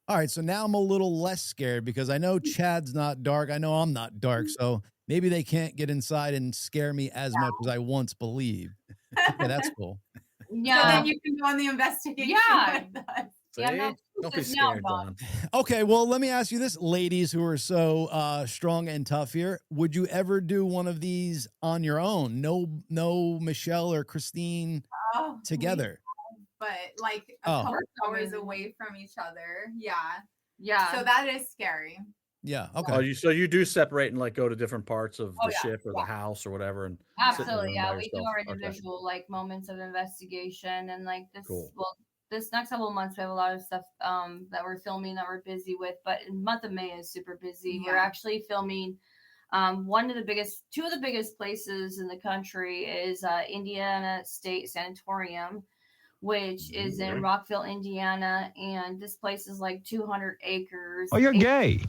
All right. So now I'm a little less scared because I know Chad's not dark. I know I'm not dark. So maybe they can't get inside and scare me as much as I once believed. Okay, that's cool. Yeah. So then you can go on the investigation with us. See? Yeah, no, Don't be it's now scared, done. John. Okay, well, let me ask you this, ladies who are so strong and tough here. Would you ever do one of these on your own? No Michelle or Christine together. But like a couple hours away from each other. Yeah. Yeah. So that is scary. Yeah. Okay. Oh, so you do separate and like go to different parts of the ship or the house or whatever, and absolutely, yeah. We do yourself. our individual like moments of investigation, and like this. Cool. Well, this next couple of months we have a lot of stuff that we're filming that we're busy with. But in the month of May is super busy. Yeah. We're actually filming. Two of the biggest places in the country is Indiana State Sanatorium, which is in Rockville, Indiana, and this place is like 200 acres. Oh, you're gay.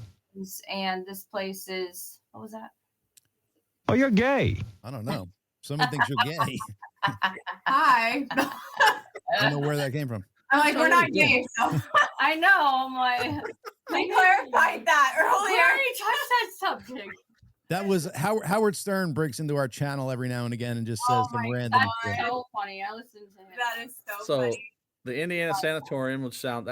And this place is, what was that? Oh, you're gay. I don't know. Someone thinks you're gay. Hi. I don't know where that came from. I'm like, we're not gay, so I know. I'm like, we clarified that we earlier. already touched that subject. That was Howard Stern breaks into our channel every now and again and just says some random That's shit. so funny. I listened to him. That is so So funny. the Indiana Sanatorium sounds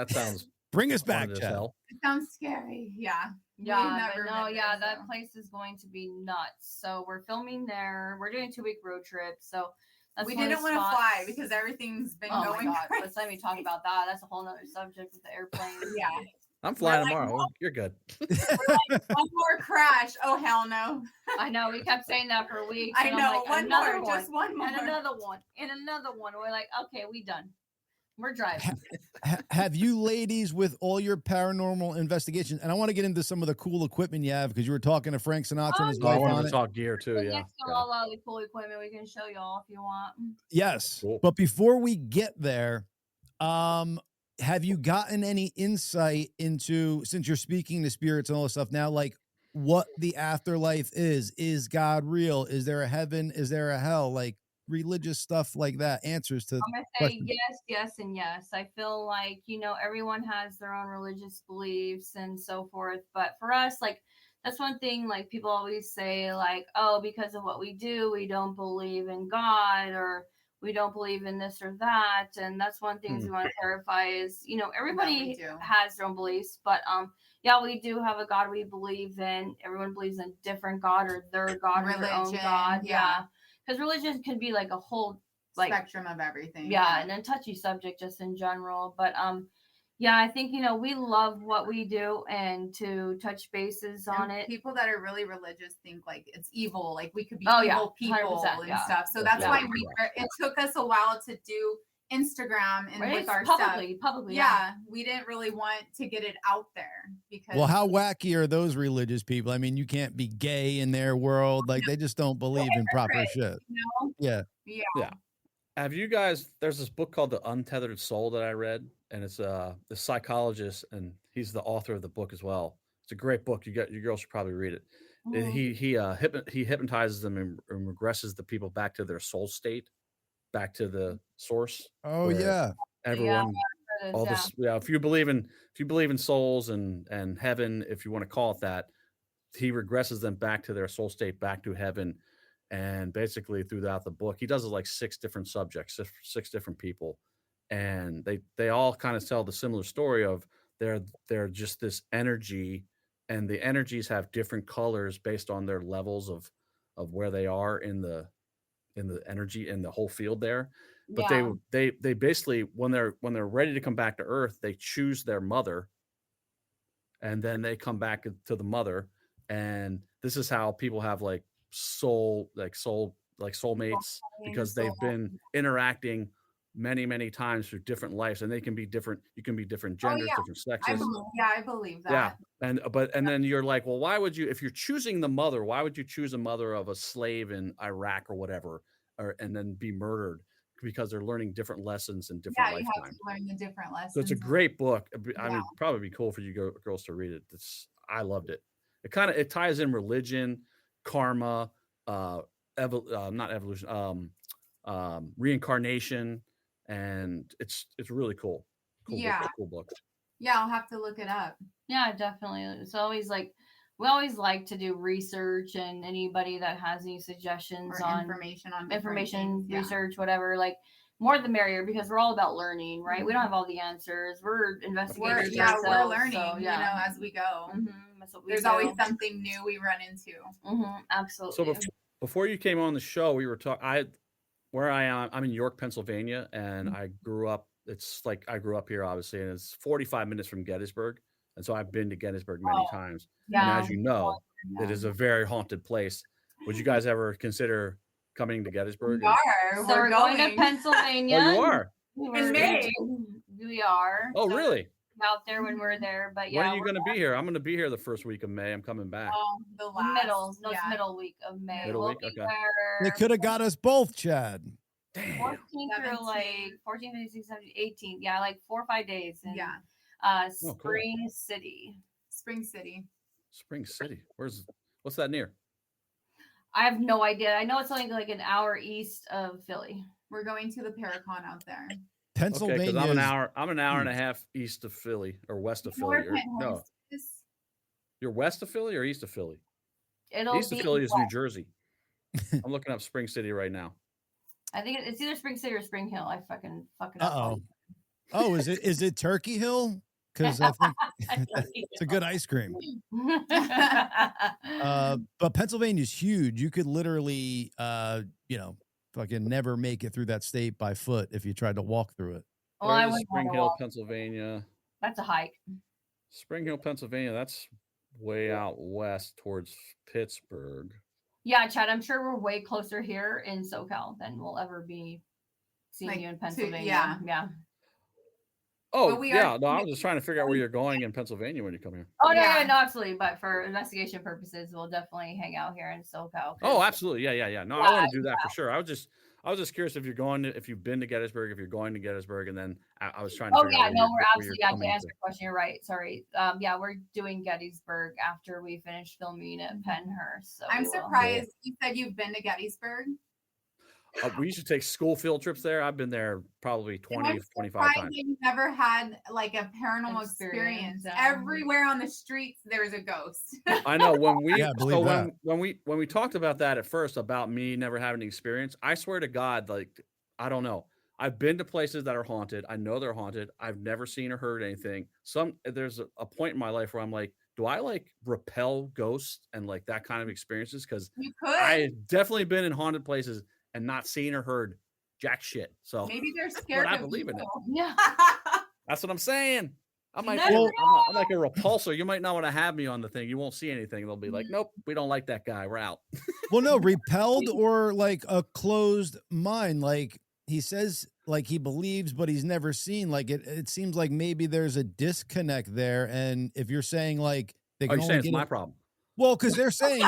Bring us back, fun as Chad. hell. It sounds scary. Yeah. Yeah, We've but never no, been yeah, there, that so. place is going to be nuts. So we're filming there. We're doing a 2-week road trip. So that's We one of didn't the want to spots. fly because everything's been Oh going my god! crazy. Let's let me talk about that. That's a whole nother subject with the airplane. Yeah. I'm flying like, tomorrow. no. You're good. One more crash. Oh hell no. I know. We kept saying that for weeks. I and I'm know. like, One another more. Just one more. and another one, and another one. We're like, okay, we done. We're driving. Have you ladies, with all your paranormal investigations, and I want to get into some of the cool equipment you have because you were talking to Frank Sinatra and his I wife wanted on to it. talk gear too. Right Yeah. next to all the cool equipment, we can show y'all if you want. Yes, Cool. but before we get there, have you gotten any insight into, since you're speaking to spirits and all this stuff now, like what the afterlife is? Is God real? Is there a heaven? Is there a hell? Like religious stuff like that. Answers to I'm gonna say questions. yes, yes, and yes. I feel like, everyone has their own religious beliefs and so forth. But for us, like, that's one thing, like, people always say, like, oh, because of what we do, we don't believe in God, or we don't believe in this or that. And that's one thing we want to clarify is, everybody has their own beliefs, but yeah, we do have a God we believe in. Everyone believes in a different God or their God or their own God. Yeah. Because religion can be like a whole spectrum of everything. Yeah, and a touchy subject just in general. But yeah, I think we love what we do, and to touch bases on it. People that are really religious think like it's evil, like we could be Oh, evil yeah, people 100%, and yeah. stuff. So that's why Right. it took us a while to do Instagram and Right? with our publicly, stuff. publicly. Yeah, we didn't really want to get it out there because. Well, how wacky are those religious people? I mean, you can't be gay in their world. Like they just don't believe in proper shit. Yeah. Yeah. Have you guys? There's this book called The Untethered Soul that I read, and it's the psychologist, and he's the author of the book as well. It's a great book. Your girls should probably read it. And he hypnotizes them and regresses the people back to their soul state, back to the source. Oh yeah. Everyone, all this. Yeah. If you believe in souls and heaven, if you want to call it that, he regresses them back to their soul state, back to heaven. And basically throughout the book, he does it like 6 different subjects, 6 different people. And they all kind of tell the similar story of they're just this energy, and the energies have different colors based on their levels of where they are in the energy in the whole field there. But they basically, when they're ready to come back to Earth, they choose their mother, and then they come back to the mother. And this is how people have like soulmates, because they've been interacting many times through different lives, and they can be different. You can be different genders, different sexes. I believe that. Yeah. And then you're like, well, why would you, if you're choosing the mother, why would you choose a mother of a slave in Iraq or whatever, and then be murdered? Because they're learning different lessons in different lifetimes. You have to learn the different lessons. So it's a great book. I mean, probably be cool for you girls to read it. I loved it. It ties in religion, karma, not evolution, reincarnation, and it's really cool. Cool book. Yeah, I'll have to look it up. Yeah, definitely. It's always like, we always like to do research, and anybody that has any suggestions or on information research, whatever, like, more the merrier, because we're all about learning, right? We don't have all the answers. We're investigators. We're learning, as we go. That's what we There's do. always something new we run into. Absolutely. So before you came on the show, we were talking. Where I am, I'm in York, Pennsylvania, and I grew up. It's like I grew up here, obviously, and it's 45 minutes from Gettysburg, and so I've been to Gettysburg many times. And as you know, it is a very haunted place. Would you guys ever consider coming to Gettysburg? So we're going to Pennsylvania. Oh, you are? In May. We are. Oh, so really? Out there when we're there, but yeah. When are you going to be here? I'm going to be here the first week of May. I'm coming back. Middle week of May. Middle week, okay. They could have got us both, Chad. Damn. 14 through like 14, 15, 16, 17, 18. Yeah, like 4 or 5 days. In, Spring City. Spring City. Spring City. What's that near? I have no idea. I know it's only like an hour east of Philly. We're going to the Paracon out there. Pennsylvania. Okay, I'm an hour and a half east of Philly or west of Philly. No. You're west of Philly or east of Philly? East of Philly is New Jersey. I'm looking up Spring City right now. I think it's either Spring City or Spring Hill. I fucking up. Oh, is it Turkey Hill? Because I think it's a good ice cream. But Pennsylvania's huge. You could literally, fucking never make it through that state by foot if you tried to walk through it. Well, Spring Hill, Pennsylvania. That's a hike. Spring Hill, Pennsylvania. That's way out west towards Pittsburgh. Yeah, Chad, I'm sure we're way closer here in SoCal than we'll ever be seeing you in Pennsylvania. Yeah. Oh, yeah. No, I was just trying to figure out where you're going in Pennsylvania when you come here. Oh, no, absolutely. But for investigation purposes, we'll definitely hang out here in SoCal. Oh, absolutely. Yeah. No, I want to do that for sure. I was just curious if you've been to Gettysburg, if you're going to Gettysburg, and then I was trying to figure out. We're absolutely, to answer your question, you're right. Sorry. We're doing Gettysburg after we finish filming at Pennhurst. So I'm surprised you said you've been to Gettysburg. We used to take school field trips there. I've been there probably 20, 25 times. You've never had like a paranormal experience. Everywhere on the streets, there's a ghost. I know when we talked about that at first about me never having an experience, I swear to God, like, I don't know. I've been to places that are haunted. I know they're haunted. I've never seen or heard anything. There's a point in my life where I'm like, do I like repel ghosts and like that kind of experiences? Because I've definitely been in haunted places and not seen or heard jack shit. So maybe they're scared. But I believe in it. Yeah. That's what I'm saying. I'm like a repulsor. You might not want to have me on the thing. You won't see anything. They'll be like, nope, we don't like that guy. We're out. Well, no, repelled or like a closed mind. Like he says, like he believes, but he's never seen. Like it seems like maybe there's a disconnect there. And if you're saying like they can only it's my problem. Well, because they're saying,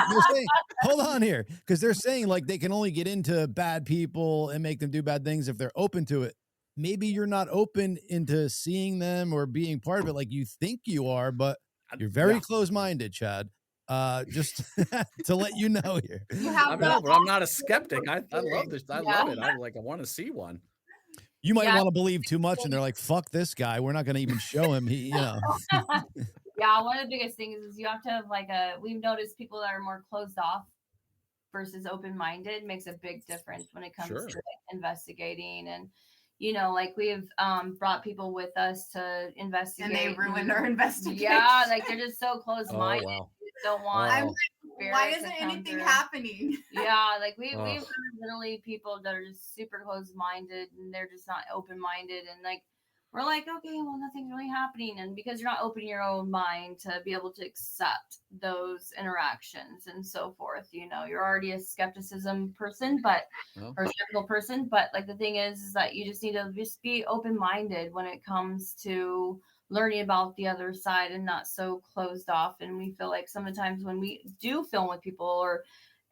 hold on here, because they're saying like they can only get into bad people and make them do bad things if they're open to it. Maybe you're not open into seeing them or being part of it like you think you are, but you're very close-minded, Chad. Just to let you know here. But I'm not a skeptic. I love this. I love it. I want to see one. You might want to believe too much, and they're like, "Fuck this guy. We're not going to even show him." Yeah, one of the biggest things is you have to have we've noticed people that are more closed off versus open-minded makes a big difference when it comes to investigating. And, we've brought people with us to investigate. And they ruined our investigation. Yeah, they're just so closed-minded. Oh, wow. Don't want. I'm like, why isn't anything happening? Yeah, we've literally people that are just super closed-minded and they're just not open-minded, and we're like, okay, well, nothing's really happening. And because you're not opening your own mind to be able to accept those interactions and so forth, you're already a skepticism person, or skeptical person. But the thing is that you just need to just be open-minded when it comes to learning about the other side and not so closed off. And we feel like sometimes when we do film with people or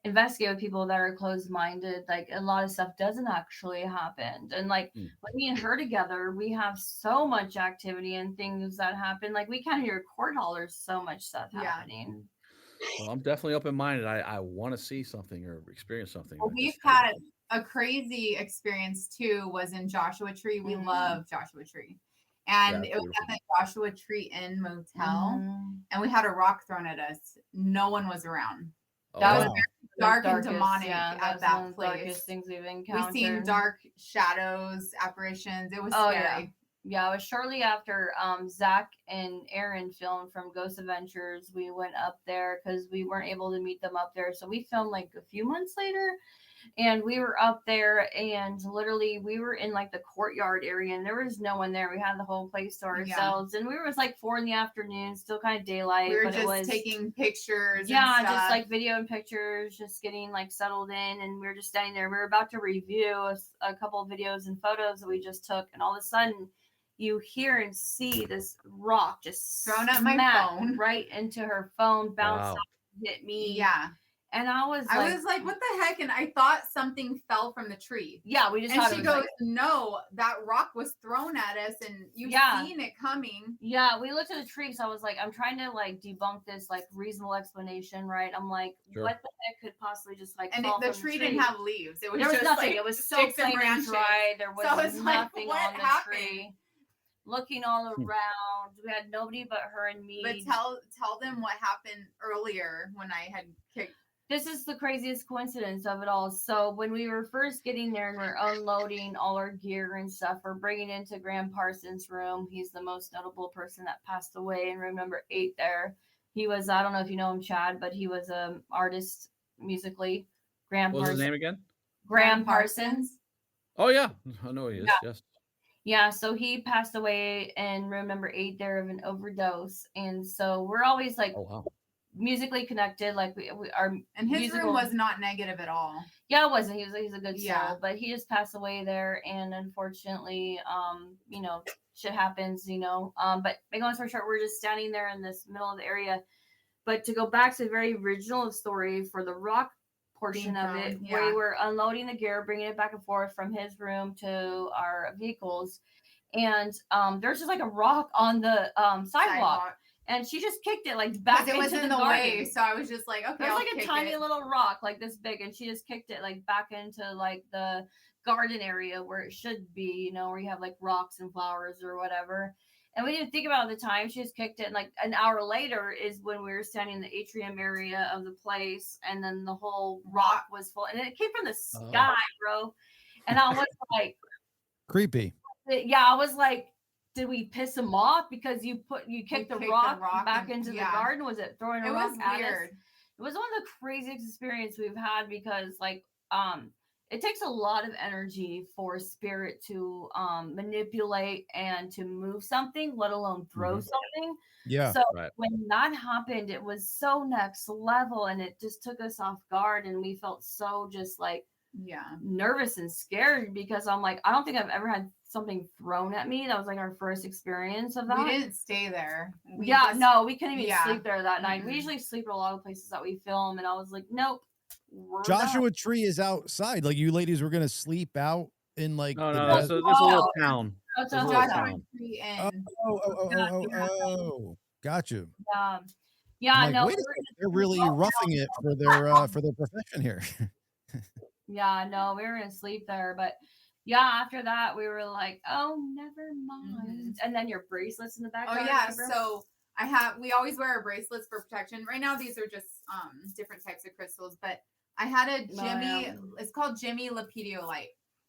investigate with people that are closed-minded, a lot of stuff doesn't actually happen. And when me and her together, we have so much activity and things that happen. We can't even record all, there's so much stuff happening. Well, I'm definitely open-minded. I want to see something or experience something. Well, we've had a crazy experience too, was in Joshua Tree. We love Joshua Tree. And it was at the Joshua Tree Inn Motel. And we had a rock thrown at us. No one was around. That was very dark and darkest, demonic yeah, at that was one that of the place. darkest things we've We encountered. seen dark shadows, apparitions. It was scary. Yeah, it was shortly after Zach and Aaron filmed from Ghost Adventures. We went up there because we weren't able to meet them up there. So we filmed like a few months later. And we were up there and literally we were in like the courtyard area and there was no one there. We had the whole place to ourselves. And it was like 4 PM, still kind of daylight. We were but just it was taking pictures. yeah, and stuff. just like video and pictures, just getting like settled in. And we were just standing there. We were about to review a couple of videos and photos that we just took. And all of a sudden you hear and see this rock just thrown at my phone right into her phone, bounced Wow. off, hit me. Yeah. And I was like, what the heck? And I thought something fell from the tree. Yeah, we just and thought she it was goes, like, no, that rock was thrown at us and you've seen it coming. Yeah, we looked at the tree, so I was like, I'm trying to like debunk this like reasonable explanation, right? I'm like, what the heck could possibly just like and fall the from tree the tree didn't have leaves. It was there was just nothing. Like it was so sticks plain and branches. dry. There was So it's nothing like, on the happened? tree. Looking all around, we had nobody but her and me. But tell them what happened earlier when I had kicked. This is the craziest coincidence of it all. So when we were first getting there and we're unloading all our gear and stuff, we're bringing into Graham Parsons' room. He's the most notable person that passed away in room number 8 there. He was, I don't know if you know him, Chad, but he was an artist musically. Graham What was Parsons. his name again? Graham Parsons. Oh, yeah. I know he is. Yes. Yeah, so he passed away in room number 8 there of an overdose. And so we're always like, oh, wow. musically connected, like we are. And his room was not negative at all. Yeah, it wasn't. He's a good soul, Yeah. but he just passed away there, and unfortunately, shit happens, But make a long story short, we're just standing there in this middle of the area. But to go back to the very original story for the rock portion of it, we were unloading the gear, bringing it back and forth from his room to our vehicles, and there's just like a rock on the sidewalk. And she just kicked it like back into in the garden. way. So I was just like, okay, there's like a tiny little rock like this big, and she just kicked it like back into like the garden area where it should be, where you have like rocks and flowers or whatever. And we didn't think about it at the time. She just kicked it. And like an hour later is when we were standing in the atrium area of the place, and then the whole rock was full, and it came from the sky, bro. And I was like, creepy. Yeah, I was like, did we piss him off because you kicked the rock back into the garden? Was it throwing a rock at us? It was one of the craziest experiences we've had because it takes a lot of energy for spirit to manipulate and to move something, let alone throw something. Yeah. So when that happened, it was so next level, and it just took us off guard, and we felt so just like nervous and scared because I'm like, I don't think I've ever had something thrown at me. That was like our first experience of that. We didn't stay there. We couldn't even sleep there that night. We usually sleep at a lot of places that we film, and I was like, nope. Joshua Tree is outside. Like you ladies were gonna sleep out in like no, that's a little town. That's a little town. Oh, got you. Yeah, like, no, wait a second, they're really roughing it for their profession here. Yeah, no, we were gonna sleep there, but yeah, after that we were like, oh, never mind. And then your bracelets in the background. Oh yeah, so we always wear our bracelets for protection. Right now these are just different types of crystals, but I had a Jimmy, it's called Jimmy Lapidolite.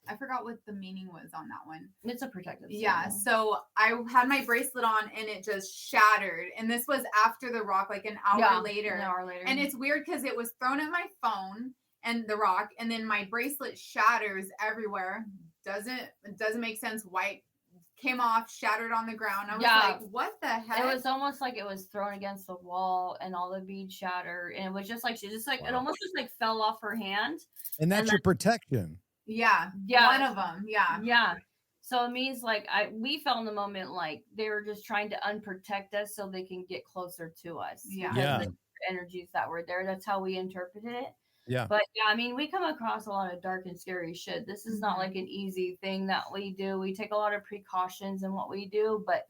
I forgot what the meaning was on that one. It's a protective. Yeah, so I had my bracelet on and it just shattered. And this was after the rock, like an hour later. And it's weird because it was thrown at my phone and the rock, and then my bracelet shatters everywhere. It doesn't make sense. White came off, shattered on the ground. I was like, what the heck? It was almost like it was thrown against the wall and all the beads shattered. And it was just like, it almost just like fell off her hand. And that's your protection. Yeah. One of them. Yeah. Yeah. So it means like we felt in the moment like they were just trying to unprotect us so they can get closer to us. Yeah. The energies that were there. That's how we interpreted it. Yeah. But yeah, I mean, we come across a lot of dark and scary shit. This is not like an easy thing that we do. We take a lot of precautions in what we do, but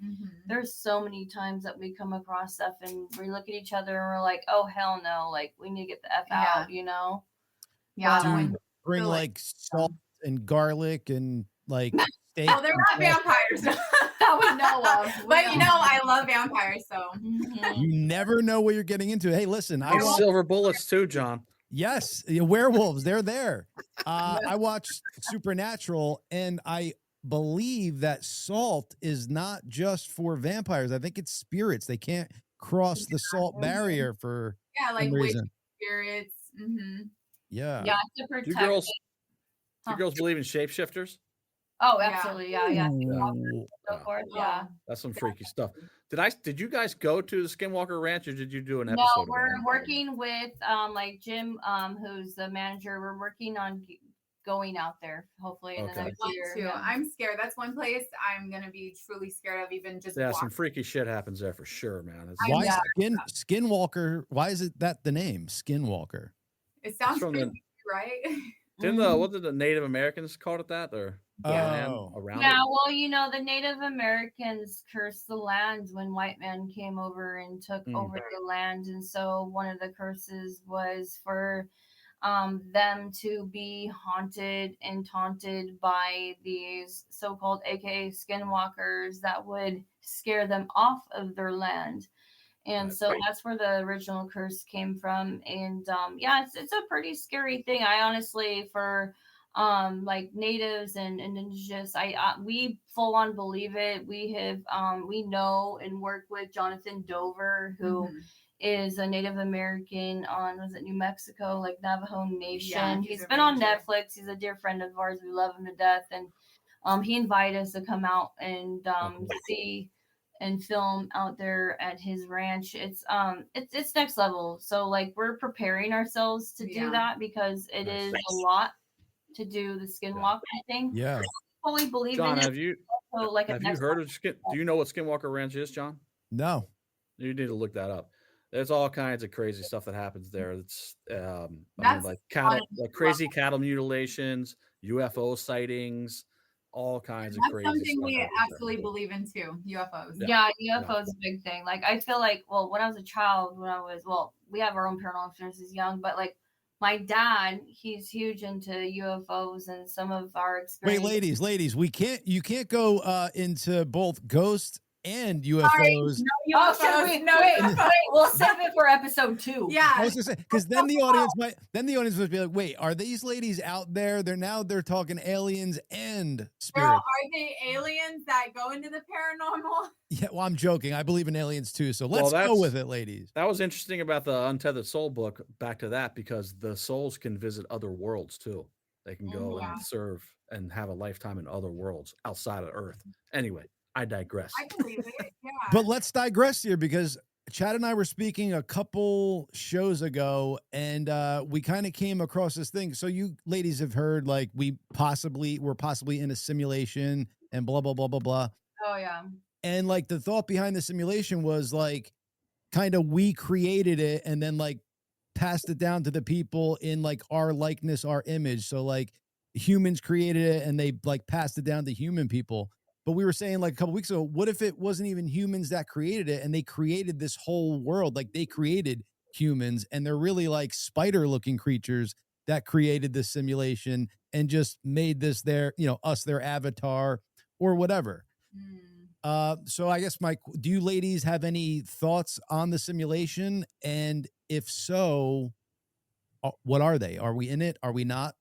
there's so many times that we come across stuff and we look at each other and we're like, oh, hell no. Like, we need to get the F out, Yeah. Do you bring like salt and garlic and like steak? Well, they're not vampires that we know of. But I love vampires, so. You never know what you're getting into. Hey, listen, silver bullets too, John. Yes, werewolves, they're there. I watched Supernatural, and I believe that salt is not just for vampires. I think it's spirits. They can't cross the salt barrier for like some witch reason. spirits. Mm-hmm. Yeah. Yeah, to Do you protect. girls, do Huh. you girls believe in shapeshifters? Oh, Yeah. absolutely. Yeah. Ooh. So forth. Yeah. That's some freaky stuff. Did you guys go to the Skinwalker Ranch, or did you do an No, episode? we're about it? working with like Jim, who's the manager. We're working on going out there, hopefully in the Okay. next Want year. to. Yeah. I'm scared. That's one place I'm gonna be truly scared of, even just Yeah, walking. some freaky shit happens there for sure, man. It's, Why Yeah. Skinwalker? Why is it that the name Skinwalker? It sounds from pretty the- good, right? didn't what did the Native Americans call it that, or the land Oh. around Yeah, it? well, the Native Americans cursed the land when white men came over and took over the land. And so one of the curses was for them to be haunted and taunted by these so-called AKA skinwalkers that would scare them off of their land. And Right. so that's where the original curse came from. And yeah, it's a pretty scary thing. I honestly, for like natives and indigenous, we full on believe it. We have we know and work with Jonathan Dover, who is a Native American on, was it New Mexico, like Navajo Nation. Yeah, he's been on Netflix. He's a dear friend of ours. We love him to death. And he invited us to come out and see and film out there at his ranch. It's next level. So like we're preparing ourselves to do that, because it is a lot to do the skinwalker thing. Yeah. I fully believe John, in it. have you like have you heard of do you know what Skinwalker Ranch is, John? No. You need to look that up. There's all kinds of crazy stuff that happens there. It's I mean, That's like crazy cattle mutilations, UFO sightings, all kinds of That's crazy something stuff. we happens there. absolutely believe in too. UFOs. Yeah, UFO is a big thing. Like I feel like, well, when I was a child, we have our own paranormal experiences young, but like my dad, he's huge into UFOs and some of our experiences. Wait, ladies, you can't go into both ghosts and UFOs. Wait, we'll save it for episode 2. Yeah. I was gonna say, because then the audience would be like, wait, are these ladies out there? They're talking aliens and spirits. Girl, are they aliens that go into the paranormal? Yeah, well, I'm joking. I believe in aliens too. So let's go with it, ladies. That was interesting about the Untethered Soul book. Back to that, because the souls can visit other worlds too. They can go and serve and have a lifetime in other worlds outside of Earth. Anyway, I digress. I believe it. Yeah. But let's digress here, because Chad and I were speaking a couple shows ago, and we kind of came across this thing. So you ladies have heard, like, we're possibly in a simulation and blah, blah, blah, blah, blah. Oh, yeah. And like the thought behind the simulation was like, kind of we created it and then like passed it down to the people in like our likeness, our image. So like humans created it and they like passed it down to human people. But we were saying like a couple weeks ago, what if it wasn't even humans that created it and they created this whole world? Like they created humans and they're really like spider looking creatures that created this simulation and just made this us their avatar or whatever. So I guess do you ladies have any thoughts on the simulation? And if so, what are they? Are we in it? Are we not?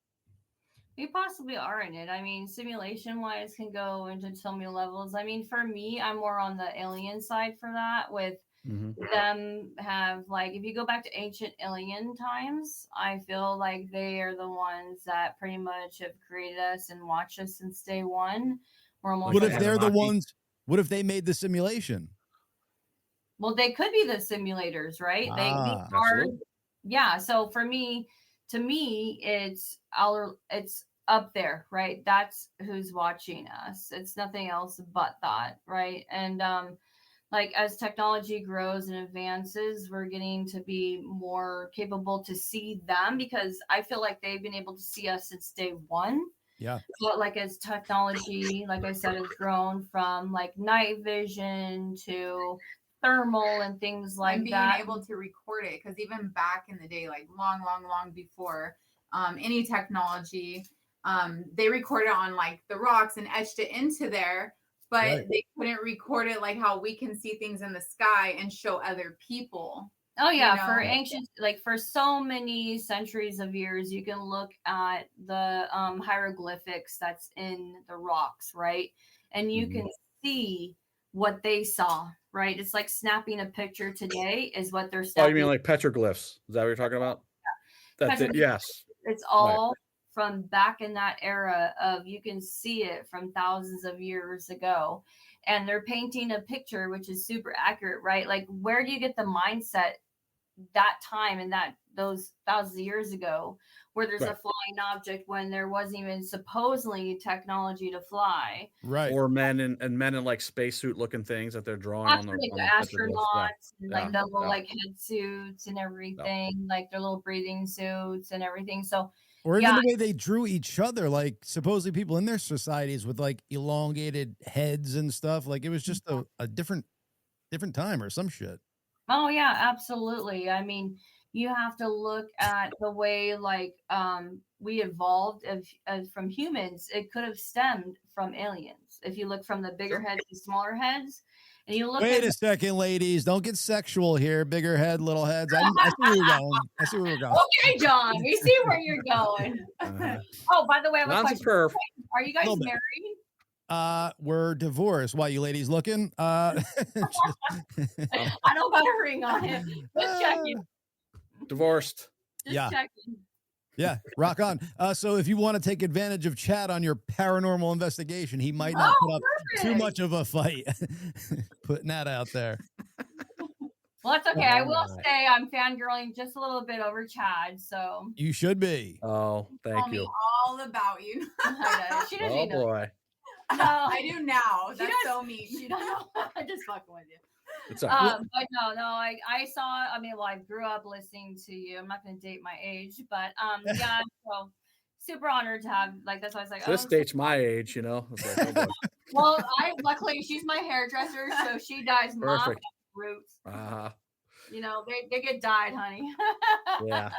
We possibly are in it. I mean, simulation wise can go into so many levels. I mean, for me, I'm more on the alien side for that, with them have like, if you go back to ancient alien times, I feel like they are the ones that pretty much have created us and watched us since day one. We're almost What if they're the ones? What if they made the simulation? Well, they could be the simulators, right? They are. Absolutely. Yeah. So to me, it's up there, right? That's who's watching us. It's nothing else but that, right? And like as technology grows and advances, we're getting to be more capable to see them, because I feel like they've been able to see us since day one. Yeah. But like as technology, like I said, has grown from like night vision to thermal and things like and being that. able to record it, because even back in the day, like long before any technology, they recorded on like the rocks and etched it into there, but they couldn't record it like how we can see things in the sky and show other people. Oh yeah, You for know? ancient, like for so many centuries of years, you can look at the hieroglyphics that's in the rocks, right? And you can see what they saw, right? It's like snapping a picture today is what they're Oh, you snapping. mean like petroglyphs? Is that what you're talking about? That's it. Petroglyphs. Yes. It's Right. all from back in that era of, you can see it from thousands of years ago, and they're painting a picture which is super accurate, right? Like, where do you get the mindset that time and that those thousands of years ago where there's a Right. flying object when there wasn't even supposedly technology to fly? Right. Or men in like spacesuit looking things that they're drawing on the Actually, the petroglyphs. Yeah. astronauts and like Yeah. the little Yeah. like head suits and everything, like their little breathing suits and everything. So Or even yeah, the way they drew each other, like supposedly people in their societies with like elongated heads and stuff. Like it was just a different time or some shit. oh yeah, absolutely. I mean, you have to look at the way like we evolved from humans. It could have stemmed from aliens. If you look from the bigger heads to smaller heads, and you look Wait at a second, ladies. Don't get sexual here. Bigger head, little heads. I see where you're going. I see where we're going. okay, John, we see where you're going. Oh, by the way, I have a John's a question. perv. Are you guys Little bit. married? We're divorced. Why, you ladies looking? I don't got a ring on it. Just checking. Divorced. Just Yeah. checking. Yeah, rock on. So if you want to take advantage of Chad on your paranormal investigation, he might not put up too perfect. much of a fight. Putting that out there. Well, that's okay. I will say I'm fangirling just a little bit over Chad. So You should be. Oh, Tell thank me you. all about you. she doesn't Oh even know. boy. No, I do now. She That's does- so mean. she don't know. I'm just fucking with you. It's all right. But no, I saw. I mean, well, I grew up listening to you. I'm not going to date my age, but yeah. So super honored to have, like, that's why I was like, This date's my age, you know. It's like, oh boy. well, luckily she's my hairdresser, so she dyes my Perfect. roots. Uh-huh. They get dyed, honey. Yeah.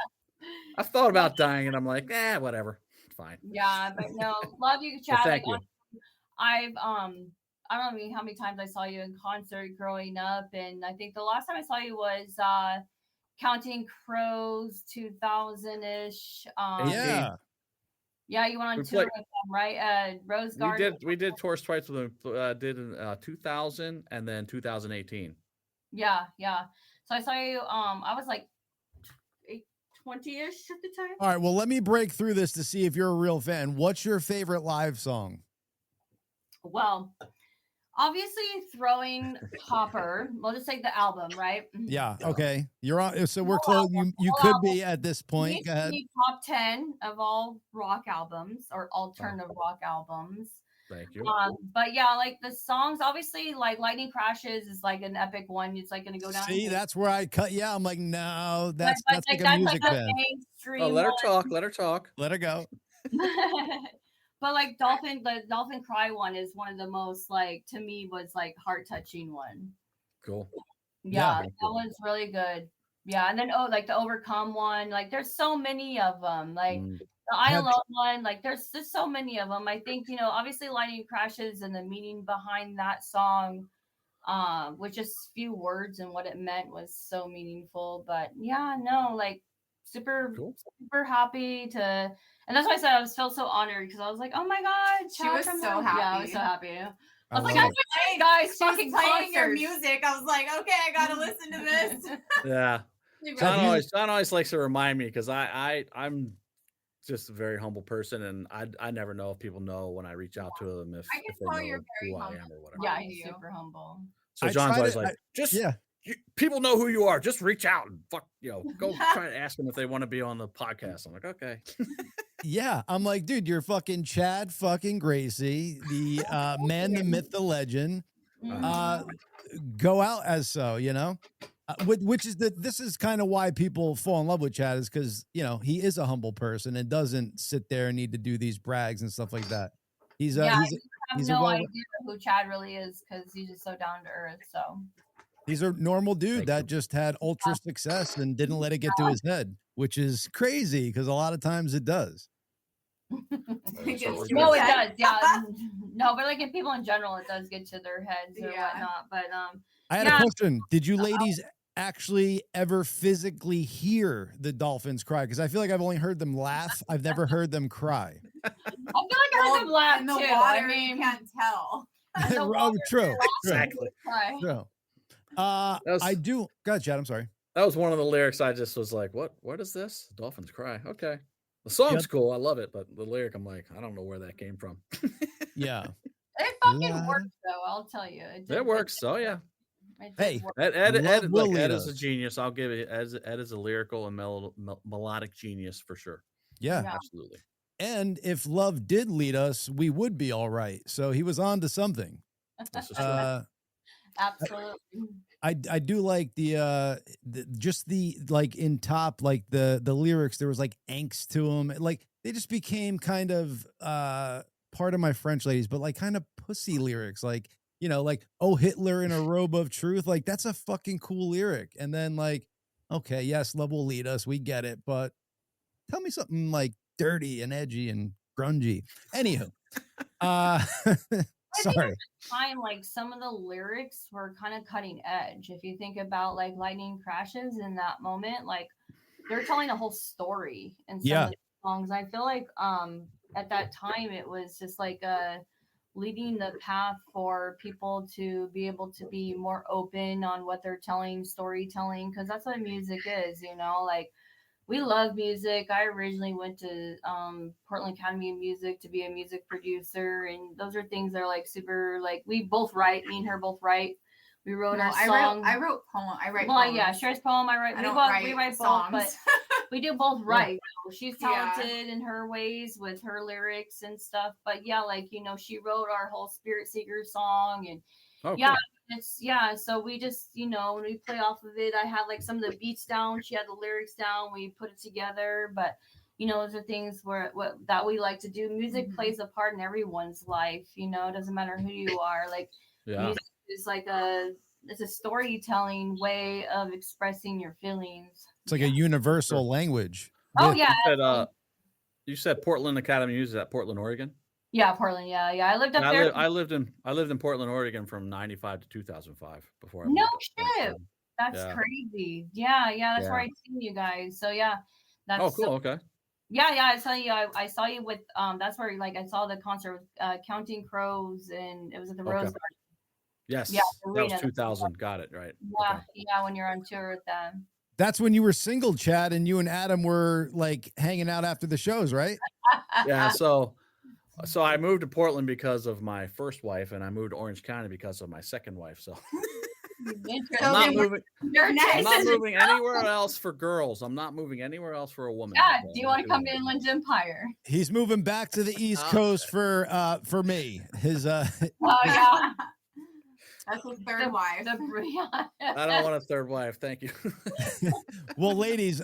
I've thought about dying, and I'm like, whatever. It's fine. Yeah, but no, love you, Chad. Well, thank you. I've I don't know how many times I saw you in concert growing up, and I think the last time I saw you was Counting Crows 2000-ish. Yeah, you went on tour with them, right? Rose Garden. We did tours twice with them. Did in 2000 and then 2018. Yeah. So I saw you. I was like 20-ish at the time. All right, well, let me break through this to see if you're a real fan. What's your favorite live song? Well, obviously Throwing Copper. We'll just take the album, right? Yeah, okay. You're on. So we're close. You could be at this point. Needs Go to ahead. be top 10 of all rock albums or alternative rock albums. Thank you. But yeah, like the songs, obviously, like Lightning Crashes is like an epic one. It's like gonna go down. See, that's where I cut. Yeah, I'm like, no, that's But, like a music fan. Oh, let her talk. Let her talk. Let her go. But like the Dolphin Cry one is one of the most, like, to me, was like heart touching one. Cool. Yeah, that one's really good. Yeah, and then like the Overcome one, like there's so many of them. Like the I Alone one, like there's just so many of them. I think, obviously Lightning Crashes and the meaning behind that song, with just few words and what it meant was so meaningful. But yeah, no, like super happy to, and that's why I said I felt so honored, because I was like, oh my god, She was so happy. Yeah, I was so happy. I was like, love I wish guys fucking playing your concerts. music. I was like, okay, I gotta listen to this. Yeah. John always likes to remind me, because I'm just a very humble person, and I never know if people know when I reach out to them if they know who I am or whatever. Yeah, he's super humble. So John's always like, people know who you are. Just reach out and go try to ask them if they want to be on the podcast. I'm like, okay. Yeah, I'm like, dude, you're fucking Chad fucking Gracey, the man, the myth, the legend. Go out as so, which is this is kind of why people fall in love with Chad, is because he is a humble person and doesn't sit there and need to do these brags and stuff like that. I have no idea who Chad really is, because he's just so down to earth. So he's a normal dude that just had ultra success and didn't let it get to his head, which is crazy, because a lot of times it does. No, it does. Yeah, no, but like in people in general, it does get to their heads or whatnot. But I had a question. Did you ladies actually ever physically hear the dolphins cry? Because I feel like I've only heard them laugh. I've never heard them cry. I feel like I heard them laugh in the too. water, I mean, you can't tell. Oh, true. Exactly. Cry. True. was- I do. Go ahead, Chad. I'm sorry. That was one of the lyrics. I just was like, what is this? Dolphins cry. Okay. The song's Yep. cool. I love it. But the lyric, I'm like, I don't know where that came from. Yeah. It fucking La- works though. I'll tell you. It works. Oh, yeah. It Hey. did work. Ed, will look, Ed lead is a us. genius. I'll give it. Ed is a lyrical and melodic genius for sure. Yeah. Yeah. Absolutely. And if love did lead us, we would be all right. So he was on to something. This is true. Absolutely. I do like the just the like in top like the lyrics, there was like angst to them, like they just became kind of part of my French ladies, but like kind of pussy lyrics, like, you know, like, oh, Hitler in a robe of truth, like that's a fucking cool lyric. And then like, okay, yes, love will lead us, we get it, but tell me something like dirty and edgy and grungy. Anywho, sorry. Time, like some of the lyrics were kind of cutting edge. If you think about like lightning crashes in that moment, like they're telling a whole story in some Yeah. of the songs. I feel like at that time it was just like leading the path for people to be able to be more open on what they're telling, storytelling, because that's what music is, you know, like we love music. I originally went to Portland Academy of Music to be a music producer, and those are things that are like super. Like we both write. Me and her both write. We wrote our song. I wrote poem. I write. Well, poems. yeah, she writes poem. I write. I We don't both write we write songs. both, but we do both write. She's Yeah. talented in her ways with her lyrics and stuff. But yeah, like you know, she wrote our whole Spirit Seekers song, and Oh, yeah. cool. It's yeah, so we just, you know, when we play off of it, I had like some of the beats down, she had the lyrics down, we put it together, but you know, those are things that we like to do. Music Mhm. plays a part in everyone's life, you know, it doesn't matter who you are. Like Yeah. music is like it's a storytelling way of expressing your feelings. It's like a universal language. Oh with- yeah. You said Portland Academy of Music at Portland, Oregon. Yeah, Portland. Yeah. I lived up And there. I lived in Portland, Oregon from 95 to 2005 before I No moved up there, shit. so- That's Yeah. crazy. Yeah, that's where Yeah. I seen you guys. So yeah. That's Oh, cool. Okay. Yeah, I saw you. I saw you with that's where like I saw the concert with Counting Crows, and it was at the Okay. Rose Garden. Yes. Yeah, that arena. was 2000. Got it. Right. Yeah, Okay. yeah, when you're on tour with them. That's when you were single, Chad, and you and Adam were like hanging out after the shows, right? Yeah. So I moved to Portland because of my first wife, and I moved to Orange County because of my second wife. So So I'm not then moving. You're I'm next. not moving anywhere else for girls. I'm not moving anywhere else for a woman. Yeah, So do you I'm want to not come doing to it. Inland Empire? He's moving back to the East Coast for me. His Oh yeah, That's his third wife. I don't want a third wife. Thank you. well, ladies,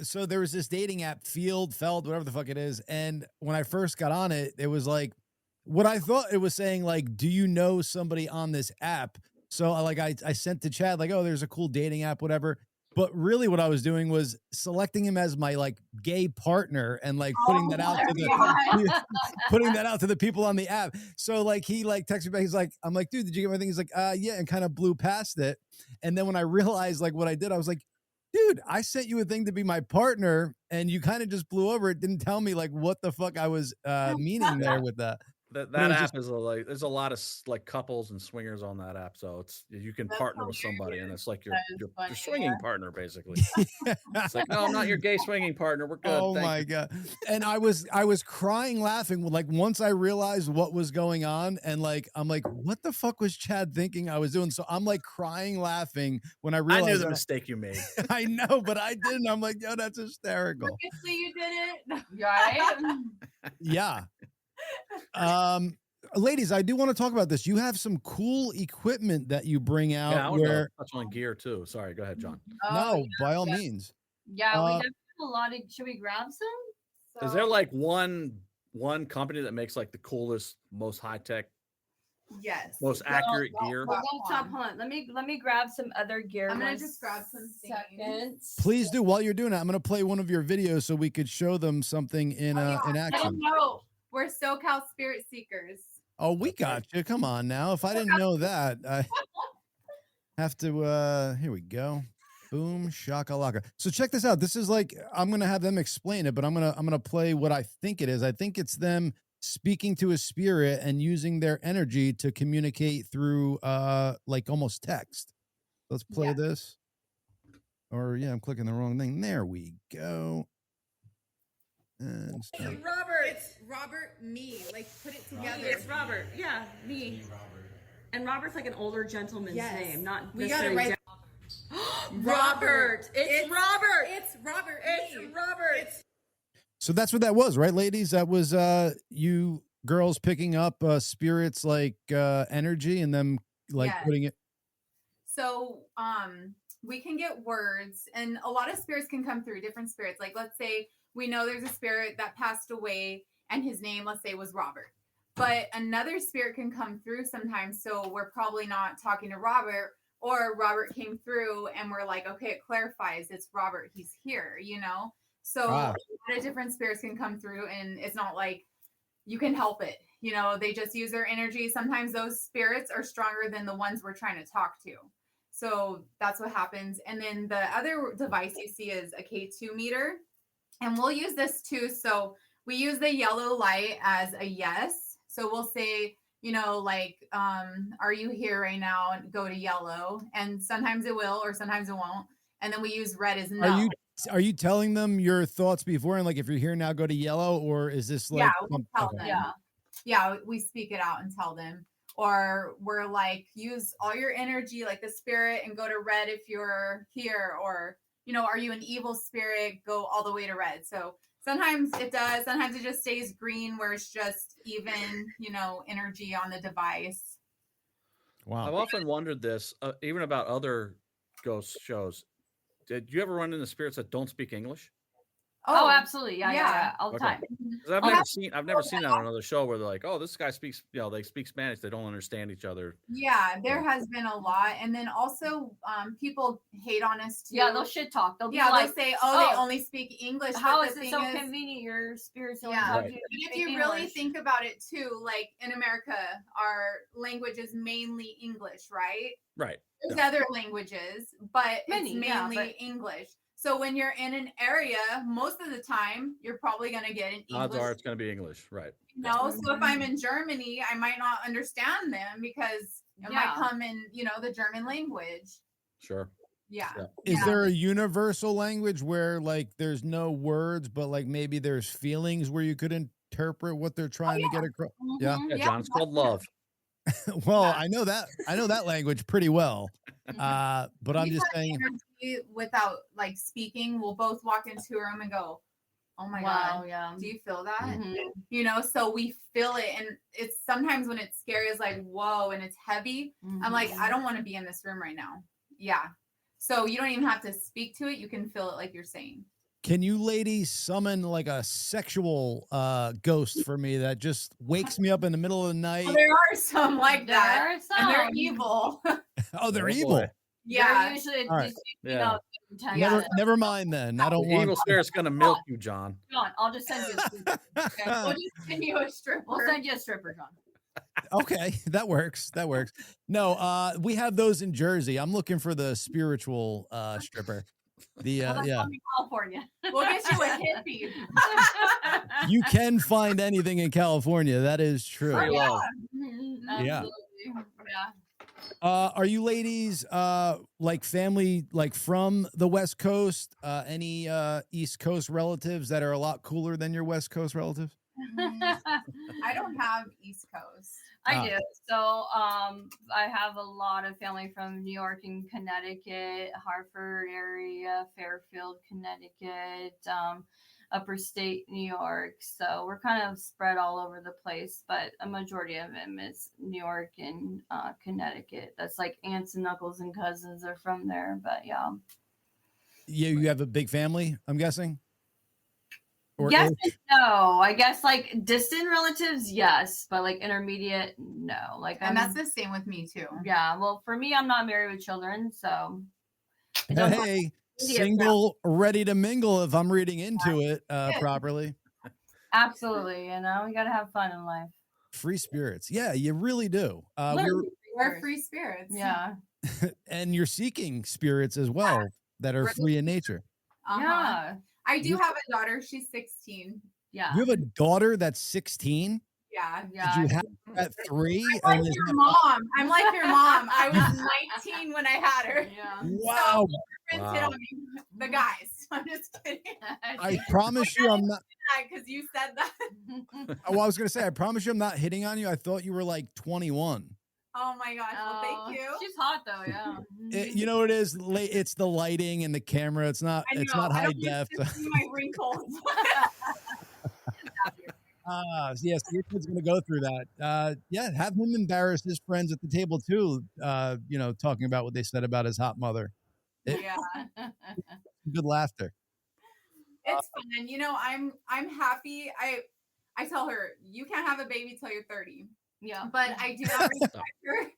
so there was this dating app, Feld, whatever the fuck it is, and when I first got on it, it was like what I thought it was saying, like, do you know somebody on this app? So I sent to Chad like, oh, there's a cool dating app, whatever. But really what I was doing was selecting him as my like gay partner and like putting that out to the putting that out to the people on the app. So like he like texted me back, he's like, I'm like, dude, did you get my thing? He's like, yeah, and kind of blew past it. And then when I realized like what I did, I was like, dude, I sent you a thing to be my partner and you kind of just blew over it, didn't tell me like what the fuck I was meaning there with that. That But it was app is like there's a lot of like couples and swingers on that app, so it's you can That's partner with somebody, and it's like your That is your funny, swinging yeah. partner basically. It's like, no, I'm not your gay swinging partner. We're good. Oh thank my you." god. And I was crying laughing like once I realized what was going on, and like I'm like, what the fuck was Chad thinking I was doing? So I'm like crying laughing when I I realized knew the that- mistake you made. I know, but I didn't. I'm like, yo, that's hysterical. Obviously, you did it. right? Yeah. Ladies, I do want to talk about this. You have some cool equipment that you bring out Yeah, I want where to touch on gear too. Sorry, go ahead, John. no, by all means. Yeah, we Uh, definitely have a lot of. Should we grab some? Is there like one company that makes like the coolest, most high tech, Yes. most accurate gear? We're gonna talk. Hold on. Let me grab some other gear. I'm gonna one just grab some things. second. Please do. While you're doing that, I'm going to play one of your videos so we could show them something in in action. No, we're SoCal Spirit Seekers. Oh, we got you. Come on now. If I didn't know that, I have to here we go. Boom shakalaka. So check this out. This is like, I'm gonna have them explain it, but I'm gonna play what I think it is. I think it's them speaking to a spirit and using their energy to communicate through like almost text. Let's play this. Or yeah, I'm clicking the wrong thing. There we go. And stop. Robert. It's Robert, me. Like, put it together. It's Robert. Yeah, me. And Robert's like an older gentleman's name, not we gotta write Robert. It's Robert. It's Robert. It's Robert. So that's what that was, right, ladies? That was you girls picking up spirits like energy and them like putting it. So we can get words, and a lot of spirits can come through, different spirits. Like, let's say we know there's a spirit that passed away and his name, let's say, was Robert. But another spirit can come through sometimes. So we're probably not talking to Robert, or Robert came through and we're like, okay, it clarifies it's Robert. He's here, you know? So a lot of different spirits can come through, and it's not like you can help it. You know, they just use their energy. Sometimes those spirits are stronger than the ones we're trying to talk to. So that's what happens. And then the other device you see is a K2 meter. And we'll use this too. So we use the yellow light as a yes. So we'll say, you know, like, are you here right now? And go to yellow. And sometimes it will, or sometimes it won't. And then we use red as no. Are you telling them your thoughts before? And like, if you're here now, go to yellow, or is this like, we'll tell them. Yeah, we speak it out and tell them. Or we're like, use all your energy, like the spirit, and go to red if you're here. Or, you know, are you an evil spirit? Go all the way to red. So sometimes it does. Sometimes it just stays green, where it's just even, you know, energy on the device. Wow. I've often wondered this, even about other ghost shows. Did you ever run into spirits that don't speak English? Oh, absolutely. Yeah. All the time. I've never seen that on another show where they're like, oh, this guy speaks, you know, they speak Spanish. They don't understand each other. Yeah, there has been a lot. And then also people hate on us too. Yeah, they'll shit talk. They'll be they'll like, say, they only speak English. How is it so convenient? Your spirits only talk to you. If you really think about it too, like in America, our language is mainly English, right? Right. There's other languages, but it's mainly English. So when you're in an area, most of the time, you're probably going to get an English. Odds are it's going to be English, right? You know, so if I'm in Germany, I might not understand them because it might come in, you know, the German language. Sure. Yeah. Is there a universal language where like there's no words, but like maybe there's feelings where you could interpret what they're trying to get across? Yeah, John, it's called love. Well, I know that language pretty well. But I'm just saying, without like speaking, we'll both walk into a room and go, oh my God, do you feel that? Mm-hmm. You know, so we feel it. And it's sometimes when it's scary, it's like, whoa, and it's heavy. Mm-hmm. I'm like, I don't want to be in this room right now. Yeah. So you don't even have to speak to it. You can feel it like you're saying. Can you ladies summon like a sexual ghost for me that just wakes me up in the middle of the night? Well, there are some like that. There are some. And they're evil. Oh, they're evil. Boy. Yeah. They're usually right. Never mind then. I don't want evil spirit's gonna milk you, John. John, I'll just send you a stripper. Okay? We'll just send you a stripper. We'll send you a stripper, John. Okay, that works. No, we have those in Jersey. I'm looking for the spiritual stripper. California. We'll get you a hippie. You can find anything in California. That is true. Free love. Yeah. Are you ladies like family like from the West Coast? Any East Coast relatives that are a lot cooler than your West Coast relatives? I don't have East Coast. I do. So I have a lot of family from New York and Connecticut, Hartford area, Fairfield, Connecticut, upper state New York. So we're kind of spread all over the place, but a majority of them is New York and Connecticut. That's like aunts and uncles and cousins are from there. But yeah. You have a big family, I'm guessing? Yes and no. I guess like distant relatives, yes, but like intermediate, no. Like, and that's the same with me too. Yeah. Well, for me, I'm not married with children, so. Hey, single, ready to mingle. If I'm reading into it properly. Absolutely, you know, you gotta have fun in life. Free spirits, yeah, you really do. We're free spirits, yeah. And you're seeking spirits as well. that are free in nature. Yeah. I do have a daughter. She's 16. Yeah. You have a daughter that's 16? Yeah. Did you have her at 3? I'm like your mom. I'm like your mom. I was 19 when I had her. Yeah. Wow. So friends hit on me. The guys. I'm just kidding. I promise you I'm not. Because you said that. Oh, I was going to say, I promise you I'm not hitting on you. I thought you were like 21. Oh my gosh. Well, thank you. She's hot though, yeah. You know what it is? It's the lighting and the camera. It's not. I know. It's not I high don't def. used to see my wrinkles. Yes, your kid's gonna go through that. Yeah, have him embarrass his friends at the table too. Talking about what they said about his hot mother. Yeah. Good laughter. It's fun. I'm happy. I tell her, you can't have a baby till you're 30. Yeah. But I do not respect her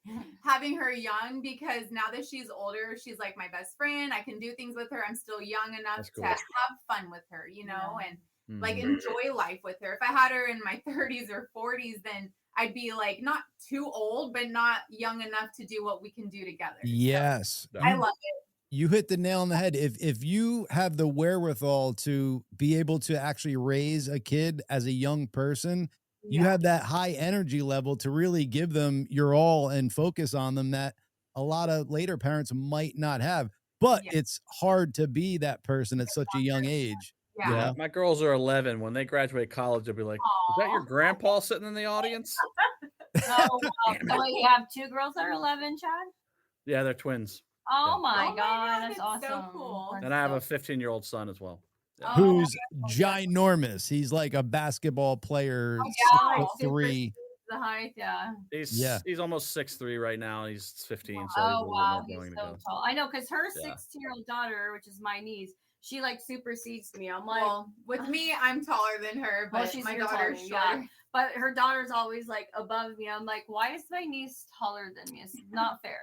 having her young, because now that she's older, she's like my best friend. I can do things with her. I'm still young enough to have fun with her, and like enjoy life with her. If I had her in my 30s or 40s, then I'd be like not too old, but not young enough to do what we can do together. Yes. So, I love it. You hit the nail on the head. If you have the wherewithal to be able to actually raise a kid as a young person, you have that high energy level to really give them your all and focus on them that a lot of later parents might not have. But it's hard to be that person at such a young age. Yeah. My girls are 11. When they graduate college, they'll be like, "Is that your grandpa sitting in the audience?" Oh, wow. So wait, you have 2 girls that are 11, Chad? Yeah, they're twins. Oh my Oh my God, God, that's that's so awesome. cool. And I have a 15-year-old son as well. Yeah. Who's ginormous. He's like a basketball player, 6'3". The height, yeah. He's almost 6'3" right now. He's 15, so he's a Oh little wow, bit more he's growing so to go. tall. I know, because her 16-year-old daughter, which is my niece, she like supersedes me. I'm like, Well, with me, I'm taller than her, but she's my your daughter's taller, shorter. yeah. But her daughter's always like above me. I'm like, why is my niece taller than me? It's not fair.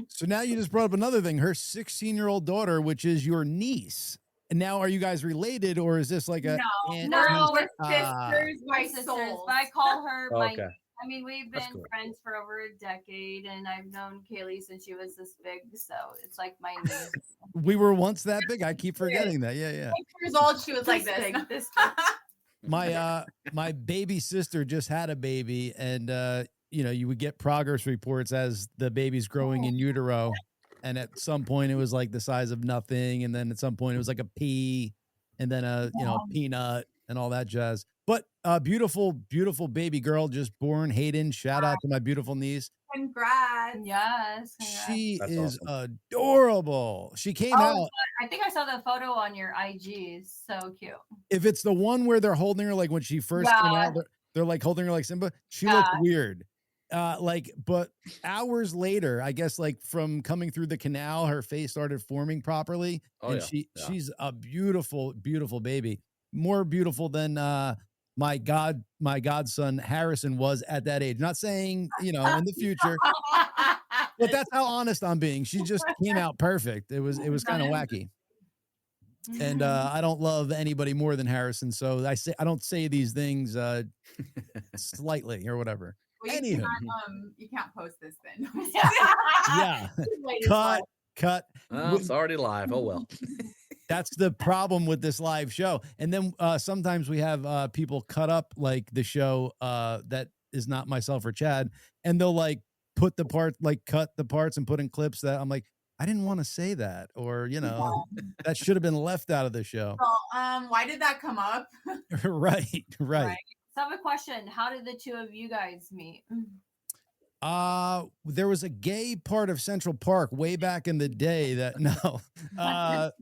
So now you just brought up another thing. Her 16-year-old daughter, which is your niece. And now, are you guys related, or is this like a aunt No, niece? we're sisters by Sisters, soul. but I call her my. Okay. I mean, we've That's been cool. friends for over a decade, and I've known Kaylee since she was this big, so it's like my niece. We were once that big. I keep forgetting that. Yeah. 6 years old, she was like this. big, this My baby sister just had a baby, and you would get progress reports as the baby's growing in utero, and at some point it was like the size of nothing, and then at some point it was like a pea, and then a peanut and all that jazz. But beautiful baby girl just born. Hayden, shout out to my beautiful niece. Congrats. Yes. Congrats. She That's is awesome. adorable. She came out. I think I saw the photo on your IG. It's so cute. If it's the one where they're holding her, like when she first came out, they're like holding her like Simba. She looks weird. But hours later, I guess, like from coming through the canal, her face started forming properly. She's a beautiful, beautiful baby. More beautiful than my godson Harrison was at that age. Not saying, in the future, but that's how honest I'm being. She just came out perfect. It was kind of wacky. And I don't love anybody more than Harrison, so I don't say these things slightly or whatever. Well, Anywho. you can't post this then. Yeah. Cut. Oh, it's already live. Oh well. That's the problem with this live show. And then sometimes we have people cut up like the show that is not myself or Chad, and they'll like put the part, like cut the parts and put in clips that I'm like, I didn't want to say that, or that should have been left out of the show. So, why did that come up? Right. So I have a question. How did the two of you guys meet? There was a gay part of Central Park way back in the day that The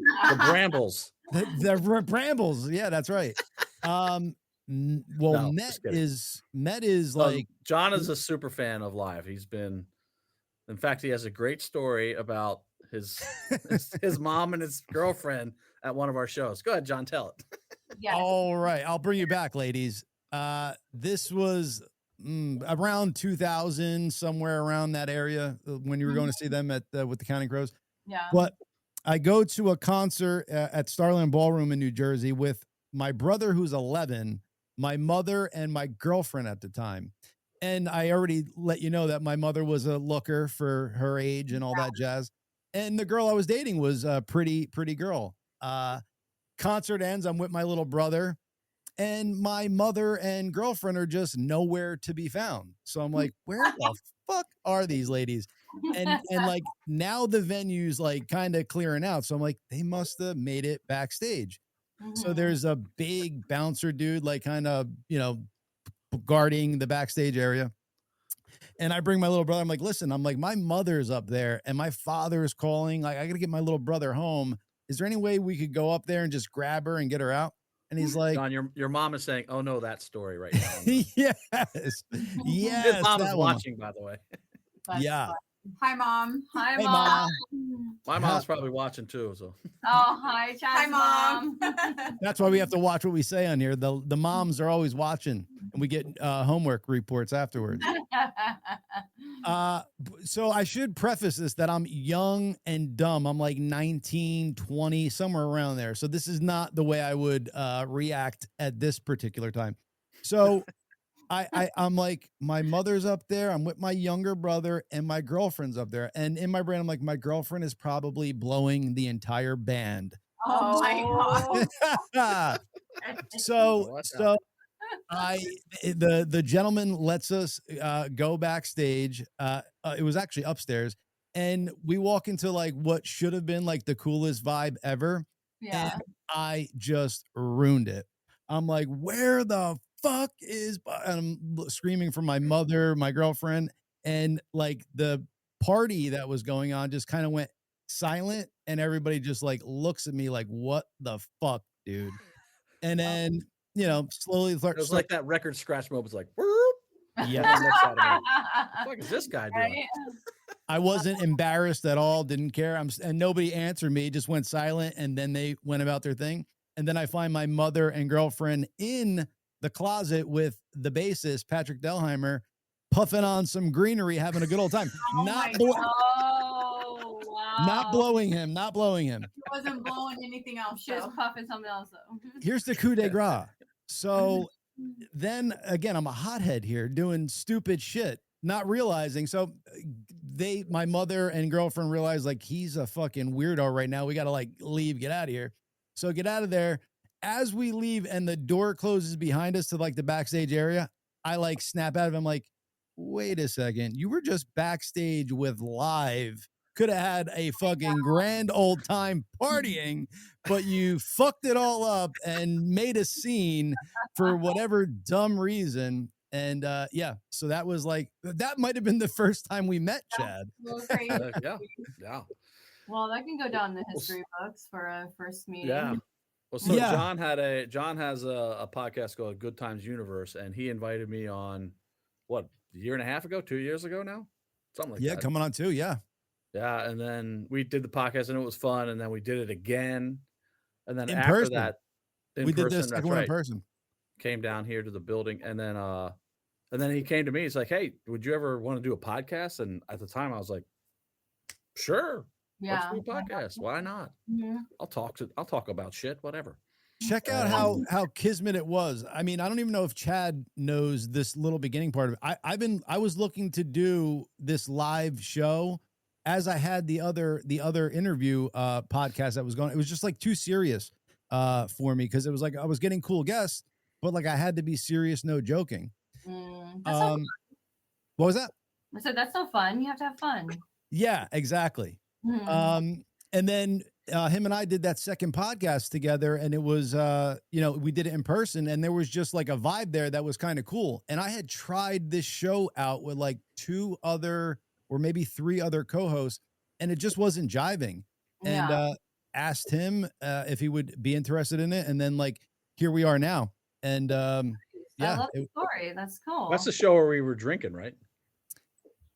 Brambles. the Brambles. Yeah, that's right. No, Met is like John is a super fan of live. In fact, he has a great story about his mom and his girlfriend at one of our shows. Go ahead, John, tell it. Yeah. All right, I'll bring you back, ladies. This was around 2000, somewhere around that area when you were going to see them at with the Counting Crows. Yeah. But I go to a concert at Starland Ballroom in New Jersey with my brother, who's 11, my mother, and my girlfriend at the time. And I already let you know that my mother was a looker for her age and all that jazz. And the girl I was dating was a pretty girl. Concert ends. I'm with my little brother, and my mother and girlfriend are just nowhere to be found. So I'm like, where the fuck are these ladies? And like now the venue's like kind of clearing out. So I'm like, they must have made it backstage. So there's a big bouncer dude, like kind of, guarding the backstage area. And I bring my little brother. I'm like, listen, I'm like, my mother's up there and my father's calling. Like, I got to get my little brother home. Is there any way we could go up there and just grab her and get her out? And he's like, John, your mom is saying, "Oh no, that story right now." yes, yes. His mom is that one. watching, by the way. Yeah. Fun. Hi, Mom. Hi, Hey, Mom. My mom's probably watching too. So Oh, hi, Chad's Hi, Mom. That's why we have to watch what we say on here. The moms are always watching, and we get homework reports afterwards. So I should preface this that I'm young and dumb. I'm like 19, 20, somewhere around there. So this is not the way I would react at this particular time. So I'm like, my mother's up there. I'm with my younger brother and my girlfriend's up there. And in my brain, I'm like, my girlfriend is probably blowing the entire band. Oh my God. So the gentleman lets us go backstage. It was actually upstairs, and we walk into like what should have been like the coolest vibe ever. Yeah. And I just ruined it. I'm like, where the fuck is, and I'm screaming for my mother, my girlfriend, and like the party that was going on just kind of went silent, and everybody just like looks at me like, what the fuck, dude? And then slowly it was like that record scratch moment. It's like, yeah. what the fuck is this guy doing? I wasn't embarrassed at all, didn't care. And nobody answered me, just went silent, and then they went about their thing. And then I find my mother and girlfriend in the closet with the bassist, Patrick Delheimer, puffing on some greenery, having a good old time. Oh not blowing him. He wasn't blowing anything else. She was puffing something else though. Here's the coup de grace. So then again, I'm a hothead here doing stupid shit, not realizing. So my mother and girlfriend realize like, he's a fucking weirdo right now. We got to like leave, get out of here. So get out of there. As we leave and the door closes behind us to like the backstage area, I like snap out of him like, wait a second, you were just backstage with Live. Could have had a fucking grand old time partying, but you fucked it all up and made a scene for whatever dumb reason. And so that was like, that might have been the first time we met, Chad. Yeah. Well, that can go down in the history books for a first meeting. Yeah. Well, so John has a podcast called Good Times Universe, and he invited me on a year and a half ago, 2 years ago now, something like that. Yeah, coming on 2, yeah. Yeah, and then we did the podcast, and it was fun, and then we did it again, and then in after person. that, we did this second one in person. Came down here to the building, and then he came to me. He's like, "Hey, would you ever want to do a podcast?" And at the time, I was like, "Sure." Yeah. Let's do a podcast. Why not? Mm-hmm. I'll talk about shit, whatever. Check out how kismet it was. I mean, I don't even know if Chad knows this little beginning part of it. I was looking to do this live show as I had the other interview podcast that was going. It was just like too serious for me because it was like I was getting cool guests, but like I had to be serious, no joking. That's so fun. What was that? I said that's so fun. You have to have fun. Yeah, exactly. Mm-hmm. And then him and I did that second podcast together, and it was, we did it in person, and there was just like a vibe there that was kind of cool. And I had tried this show out with like 2 other or maybe 3 other co-hosts, and it just wasn't jiving. And asked him if he would be interested in it, and then like here we are now. And I love the story. That's cool. That's the show where we were drinking, right?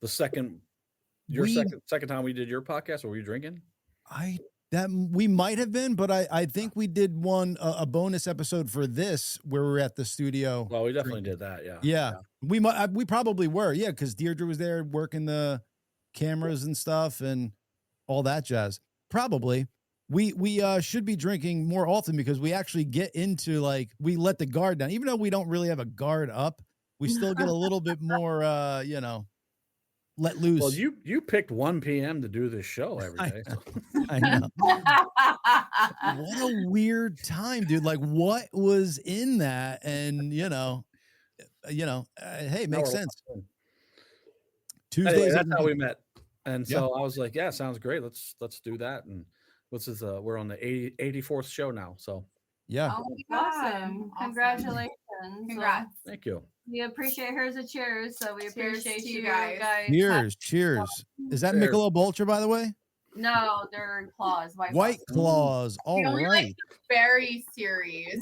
The second time we did your podcast, were you drinking? We might have been, but I think we did a bonus episode for this where we're at the studio. Well, we definitely did that. Yeah. Yeah. We probably were. Yeah. Cause Deirdre was there working the cameras and stuff and all that jazz. Probably we should be drinking more often because we actually get into like, we let the guard down, even though we don't really have a guard up. We still get a little bit more, let loose. Well, you picked 1 p.m. to do this show every day. So. I know. What a weird time, dude. Like, what was in that? And hey, Now makes we're sense. locked in. Tuesdays. Anyway, that's how we met. And Yeah. so I was like, yeah, sounds great. Let's do that. And we're on the 84th show now. So yeah. Oh my God. Awesome. Congratulations. Congrats. thank you. We appreciate hers a cheers, so we Cheers appreciate to you you guys. Cheers. Is that Cheers. Michelob Ultra, by the way? No, they're claws. White Claws. All We only like right. the berry series.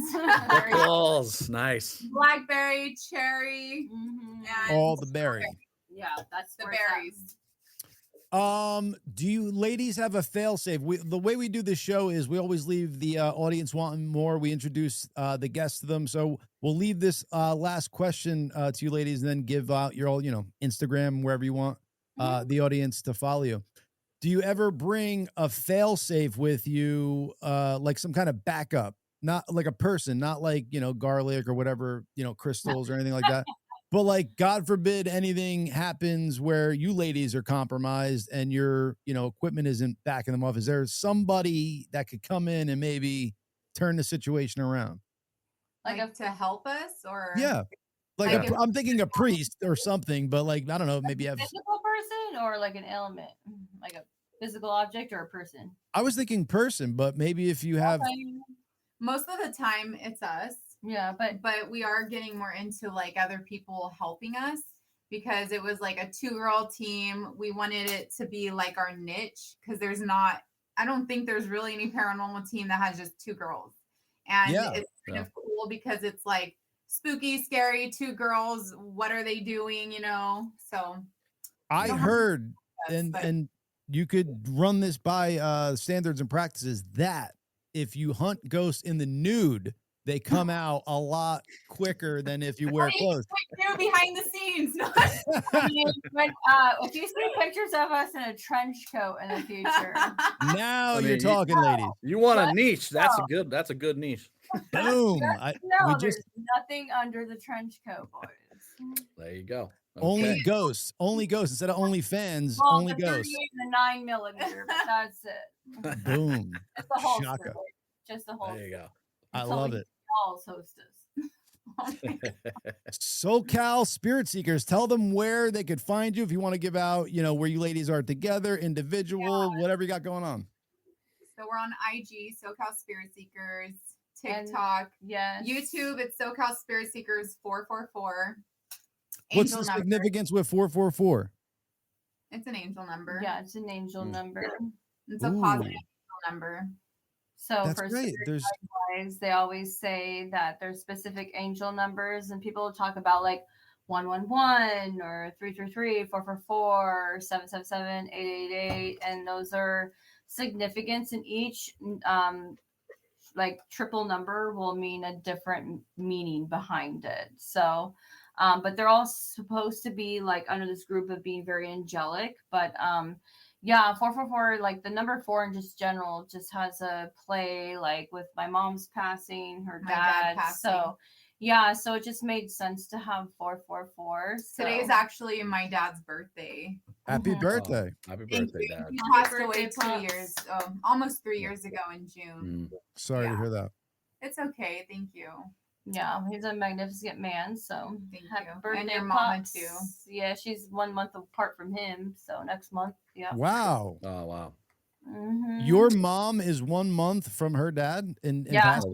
Balls. Nice. Blackberry, cherry, Mhm. and All the berry. Yeah, that's the where it's at. berries. Do you ladies have a fail safe? The way we do this show is we always leave the audience wanting more. We introduce the guests to them. So we'll leave this last question to you ladies and then give out your all, Instagram, wherever you want the audience to follow you. Do you ever bring a fail safe with you, like some kind of backup, not like a person, not like, garlic or whatever, crystals or anything like that? But like, God forbid anything happens where you ladies are compromised and your, equipment isn't backing them off. Is there somebody that could come in and maybe turn the situation around? Like to help us, or Yeah. Like I'm thinking a priest or something, but like, I don't know, maybe have. Physical person or like an element, like a physical object or a person. I was thinking person, but maybe if you have. most of the time it's us. Yeah, but we are getting more into like other people helping us, because it was like a 2-girl team. We wanted it to be like our niche, because I don't think there's really any paranormal team that has just 2 girls. And it's kind of cool because it's like spooky, scary, 2 girls. What are they doing? So I heard, and you could run this by standards and practices, that if you hunt ghosts in the nude, they come out a lot quicker than if you wear clothes. Behind the scenes. If you see pictures of us in a trench coat in the future, now you're talking, ladies. You want a niche? That's a good niche. Boom! there's nothing under the trench coat, boys. There you go. Okay. Only ghosts instead of only fans. Well, only the ghosts. 38 and the 9mm, but that's it. Boom! Just the holster. Shaka. Just the holster. There you go. I love it. Y'all's hostess. SoCal Spirit Seekers. Tell them where they could find you if you want to give out, where you ladies are together, individual, whatever you got going on. So we're on IG, SoCal Spirit Seekers, TikTok, yes. YouTube. It's SoCal Spirit Seekers 444. What's the significance with 444? It's an angel number. Yeah, it's an angel number. It's a positive angel number. So that's for great. guys, they always say that there's specific angel numbers, and people talk about like 111 or 333, 444, 777, 888, and those are significance, and each like triple number will mean a different meaning behind it. So but they're all supposed to be like under this group of being very angelic, but 444, like the number 4 in just general, just has a play like with my mom's passing, her dad passing. So it just made sense to have 444. So. Today is actually my dad's birthday. Happy birthday. Happy birthday, Dad. He passed away 2 years, almost 3 years ago in June. Sorry to hear that. It's okay. Thank you. Yeah, he's a magnificent man. So happy birthday, and your mama Pops. too. Yeah, she's 1 month apart from him. So next month. Yeah. Wow. Oh wow. Mm-hmm. Your mom is 1 month from her dad in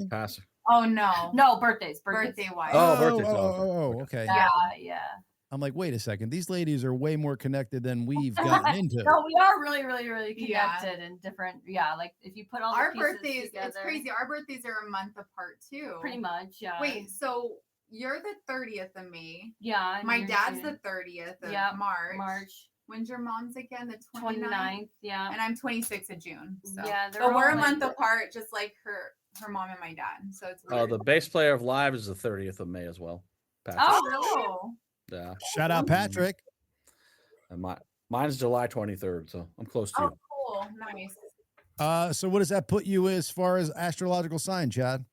Passing. Oh no. No, birthdays. Birthday wise. Oh, okay. Yeah. I'm like, wait a second. These ladies are way more connected than we've gotten into. No, we are really, really, really connected and different. Yeah, like if you put all our the pieces birthdays, together, it's crazy. Our birthdays are a month apart too. Pretty much, yeah. Wait, so you're the 30th of May. Yeah. My dad's the 30th of March. When's your mom's again? The 29th? Yeah. And I'm 26th of June. So. Yeah. But we're a month apart, just like her mom and my dad. So it's weird. The bass player of Live is the 30th of May as well. Patrick. Oh, really? Yeah. Shout out Patrick. And mine's July 23rd, so I'm close to you. Oh, cool. Nice. So what does that put you as far as astrological sign, Chad?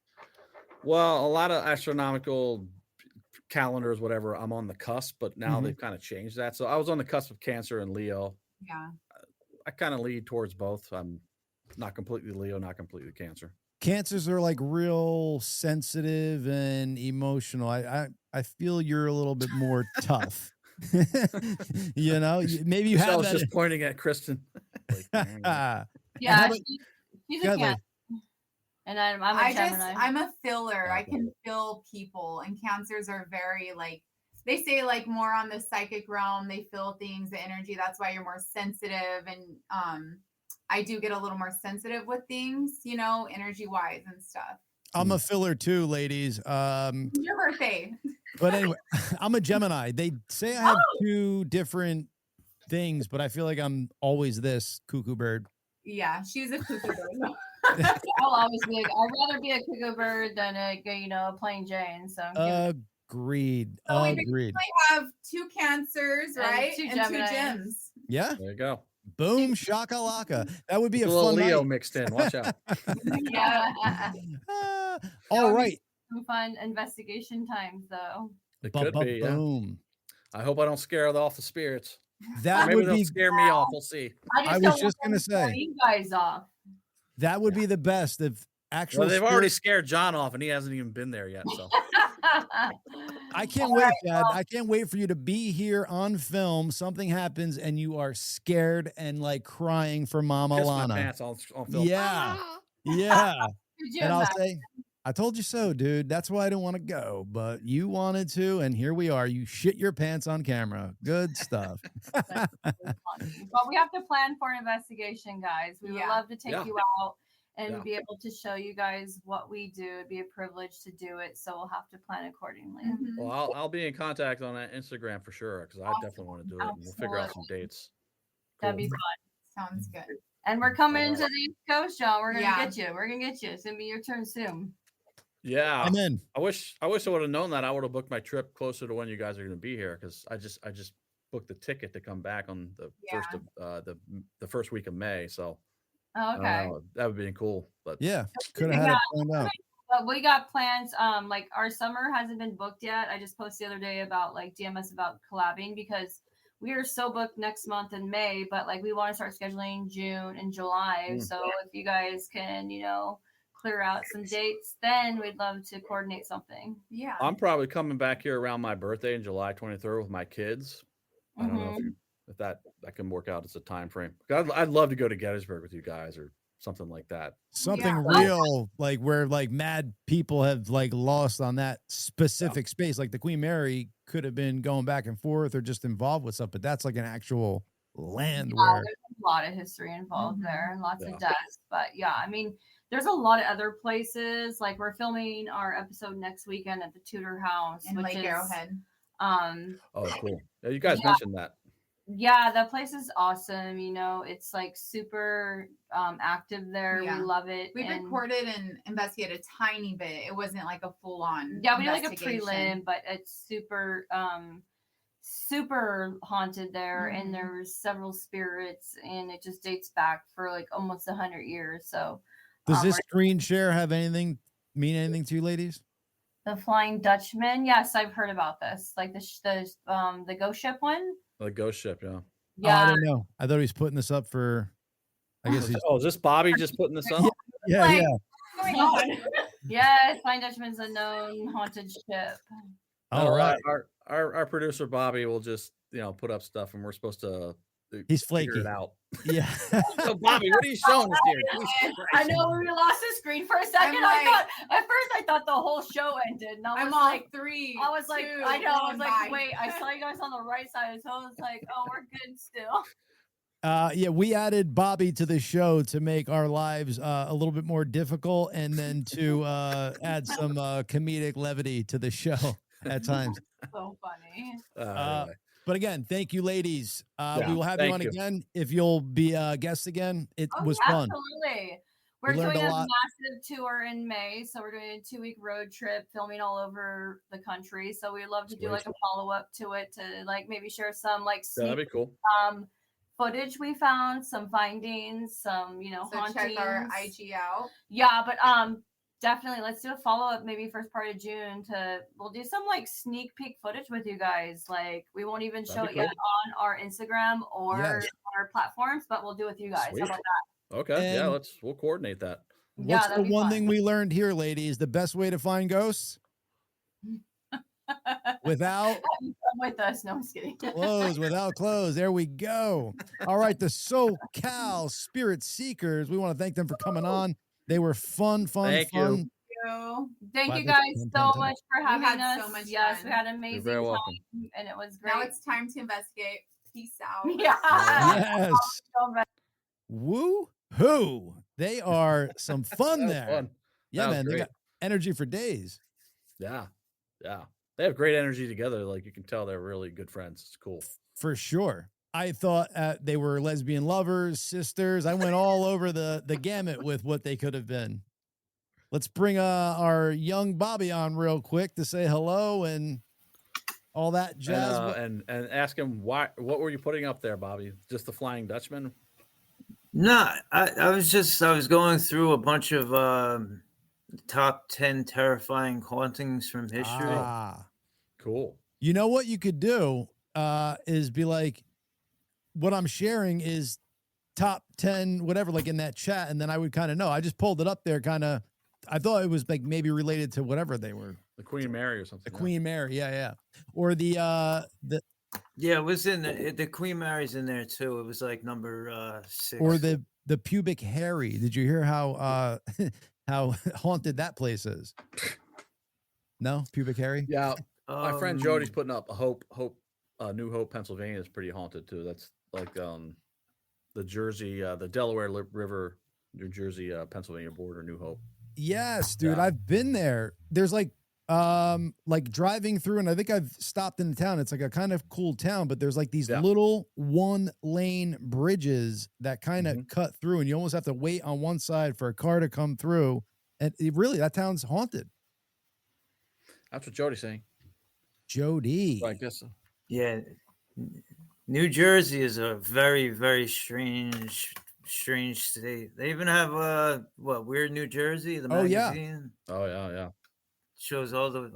Well, a lot of astronomical calendars, whatever, I'm on the cusp, but now they've kind of changed that. So I was on the cusp of Cancer and Leo. Yeah. I kind of lead towards both. I'm not completely Leo, not completely Cancer. Cancers are like real sensitive and emotional. I feel you're a little bit more tough. You know, maybe you have Michelle's that. just pointing at Kristen. Yeah, she's a Go ahead, Cancer. And I'm a Gemini. I'm a filler. I can feel people, and Cancers are very like, they say like more on the psychic realm. They feel things, the energy. That's why you're more sensitive. And I do get a little more sensitive with things, you know, energy wise and stuff. I'm a filler too, ladies. Your birthday. But anyway, I'm a Gemini. They say I have two different things, but I feel like I'm always this cuckoo bird. Yeah, she's a cuckoo bird. I'll always be. I'd rather be a cuckoo bird than a plain Jane. So agreed. So we Agreed. have 2 Cancers, right? two And 2 Geminis. Gems. Yeah. There you go. Boom, shakalaka. That would be a little fun Leo night. mixed in. Watch out. Yeah. All right. Some fun investigation times, though. It could be. Yeah. Boom. I hope I don't scare off the spirits. That Maybe would they'll be. scare me off. We'll see. I was just gonna say you guys off. that would be the best if actual. Well, they've already spirits- scared John off, and he hasn't even been there yet. So I can't wait, Dad. I can't wait for you to be here on film. Something happens and you are scared and like crying for Mama Piss my Lana. pants on film. Yeah. Yeah. Could you And I'll imagine? say, I told you so, dude. That's why I didn't want to go, but you wanted to, and here we are. You shit your pants on camera. Good stuff. But we have to plan for an investigation, guys. We would love to take you out and be able to show you guys what we do. It'd be a privilege to do it, so we'll have to plan accordingly. Well, I'll be in contact on that Instagram for sure, because I definitely want to do it. And we'll figure out some dates. That'd be fun. Sounds good. And we're coming into the East Coast, John. We're gonna Yeah. get you. We're gonna get you. It's gonna be your turn soon. Yeah, I'm in. I wish I would have known that. I would have booked my trip closer to when you guys are going to be here, because I just booked the ticket to come back on the first of the first week of May. So Okay. that would be cool. But Yeah. Could have had it planned out. But we got plans. Like our summer hasn't been booked yet. I just posted the other day about like DMS about collabing because we are so booked next month in May, but like we want to start scheduling June and July. So if you guys can, clear out some dates, then we'd love to coordinate something. Yeah. I'm probably coming back here around my birthday in July 23rd with my kids. I don't know if that can work out as a time frame. I'd love to go to Gettysburg with you guys or something like that. Something real, like where like mad people have like lost on that specific space. Like the Queen Mary could have been going back and forth or just involved with stuff, but that's like an actual land where there's a lot of history involved there and lots of deaths. But yeah, I mean, there's a lot of other places. Like we're filming our episode next weekend at the Tudor House in Lake Arrowhead. Oh, cool. Yeah, you guys mentioned that. Yeah, that place is awesome. It's like super active there. Yeah. We love it. We recorded and investigated a tiny bit. It wasn't like a full on. Yeah, we did like a prelim, but it's super super haunted there, and there's several spirits, and it just dates back for like almost 100 years. So does this screen share have mean anything to you ladies? The Flying Dutchman. Yes, I've heard about this. Like the ghost ship one. The ghost ship, yeah. Yeah. Oh, I don't know. I thought he was putting this up for. I guess he's. Oh, is this Bobby just putting this up? Yeah. Yeah, Flying Dutchman's a known haunted ship. All right. Our producer Bobby will just put up stuff, and we're supposed to. He's figure flaky. it out. Yeah. So Bobby, what are you showing us here? I know we lost the screen for a second. I thought the whole show ended. And I was like 3. I was like, 2, I know. I was 1, like, bye. wait, I saw you guys on the right side. So I was like, oh, we're good still. Yeah, we added Bobby to the show to make our lives a little bit more difficult, and then to add some comedic levity to the show at times. So funny. But again, thank you, ladies. We will have you thank on you. again if you'll be guests again. It was fun. Absolutely. We We're learned doing a a lot. massive tour in May. So we're doing a 2-week road trip, filming all over the country. So we'd love to do like a follow-up to it, to like maybe share some like That'd be cool. footage we found, some findings, some So hauntings. check our IG out. Yeah, but definitely let's do a follow-up maybe first part of June we'll do some like sneak peek footage with you guys. Like we won't even show it yet on our Instagram or our platforms, but we'll do it with you guys. Sweet. How about that? Okay. And we'll coordinate that. What's that'd the be one fun. thing we learned here, ladies? The best way to find ghosts? Without Come with us. No, I'm just kidding. clothes, without clothes. There we go. All right, the SoCal Spirit Seekers. We want to thank them for coming on. They were fun. Thank you. Thank you guys so much for having us. So much yes, fun. we had an amazing You're very welcome. time, and it was great. Now it's time to investigate. Peace out. Yeah. Yes. Woo hoo. They are some fun That was there. fun. Yeah, That was man. They great. got energy for days. Yeah. They have great energy together. Like you can tell they're really good friends. It's cool. For sure. I thought they were lesbian lovers, sisters. I went all over the gamut with what they could have been. Let's bring our young Bobby on real quick to say hello and all that jazz. And ask him what were you putting up there, Bobby? Just the Flying Dutchman? No, I was going through a bunch of top 10 terrifying hauntings from history. Ah. Cool. You know what you could do is be like, what I'm sharing is top 10, whatever, like in that chat. And then I would kind of know. I just pulled it up there kind of. I thought it was like maybe related to whatever they were. The Queen Mary or something. The Queen Mary. Yeah. Or the Yeah, it was in the Queen Mary's in there too. It was like number 6. or the pubic hairy. Did you hear how how haunted that place is? No, pubic hairy. Yeah. My friend Jody's putting up a New Hope, Pennsylvania is pretty haunted too. That's like the Jersey, the Delaware River, New Jersey, Pennsylvania border, New Hope. Yes, dude. Yeah. I've been there. There's like driving through, and I think I've stopped in the town. It's like a kind of cool town, but there's like these little 1-lane bridges that kind of cut through, and you almost have to wait on one side for a car to come through. And that town's haunted. That's what Jody's saying. Jody. So I guess so. Yeah, New Jersey is a very, very strange state. They even have Weird New Jersey, the magazine. Oh yeah. Shows all the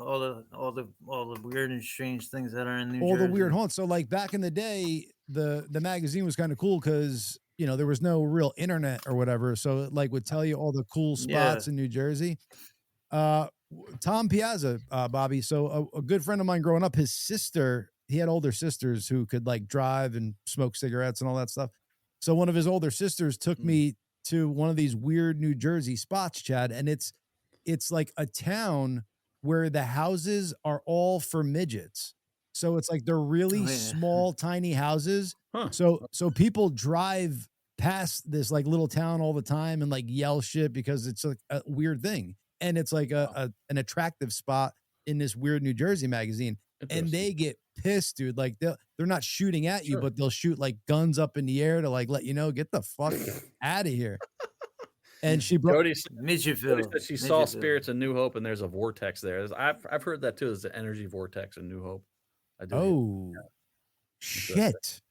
weird and strange things that are in New Jersey. All the weird haunts. So like back in the day, the magazine was kind of cool because there was no real internet or whatever. So it like would tell you all the cool spots in New Jersey. Tom Piazza, Bobby. So a good friend of mine growing up, his sister, he had older sisters who could like drive and smoke cigarettes and all that stuff. So one of his older sisters took me to one of these weird New Jersey spots, Chad. And it's like a town where the houses are all for midgets. So it's like they're really small, tiny houses. Huh. So people drive past this like little town all the time and like yell shit because it's like a weird thing. And it's like an attractive spot in this weird New Jersey magazine. And they get pissed, dude. Like they're not shooting at you, but they'll shoot like guns up in the air to like let you know, get the fuck out of here. And she brought Jody said she saw spirits in New Hope, and there's a vortex there. I've heard that too. There's an energy vortex in New Hope. Shit.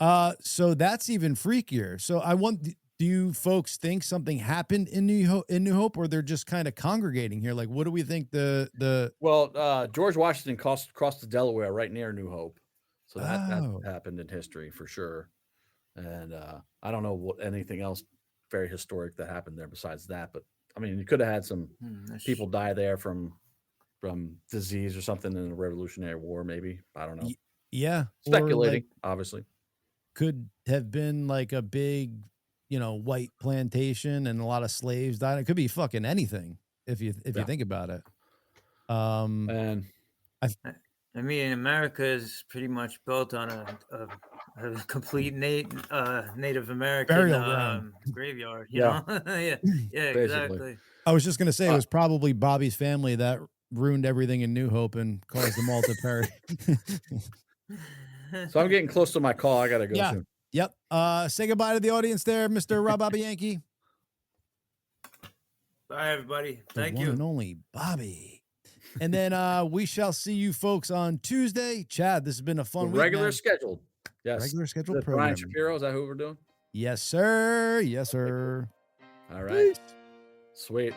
So that's even freakier. So do you folks think something happened in New Hope, or they're just kind of congregating here? Like, what do we think Well, George Washington crossed the Delaware right near New Hope. So that happened in history for sure. And I don't know what anything else very historic that happened there besides that. But I mean, you could have had some people die there from disease or something in the Revolutionary War, maybe. I don't know. Yeah. Speculating, obviously. Could have been like a big, white plantation and a lot of slaves died. It could be fucking anything if you think about it. And I mean, America is pretty much built on a complete Native American graveyard. You know? yeah, exactly. I was just gonna say it was probably Bobby's family that ruined everything in New Hope and caused them all to perish. So I'm getting close to my call. I gotta go soon. Yep. Say goodbye to the audience there, Mr. Rob Bobby Yankee. Bye, everybody. Thank the you. One and only Bobby. And then we shall see you folks on Tuesday. Chad, this has been a fun week. Regular scheduled. Yes. Regular scheduled program. Brian programming. Shapiro, is that who we're doing? Yes, sir. Yes, sir. All right. Peace. Sweet.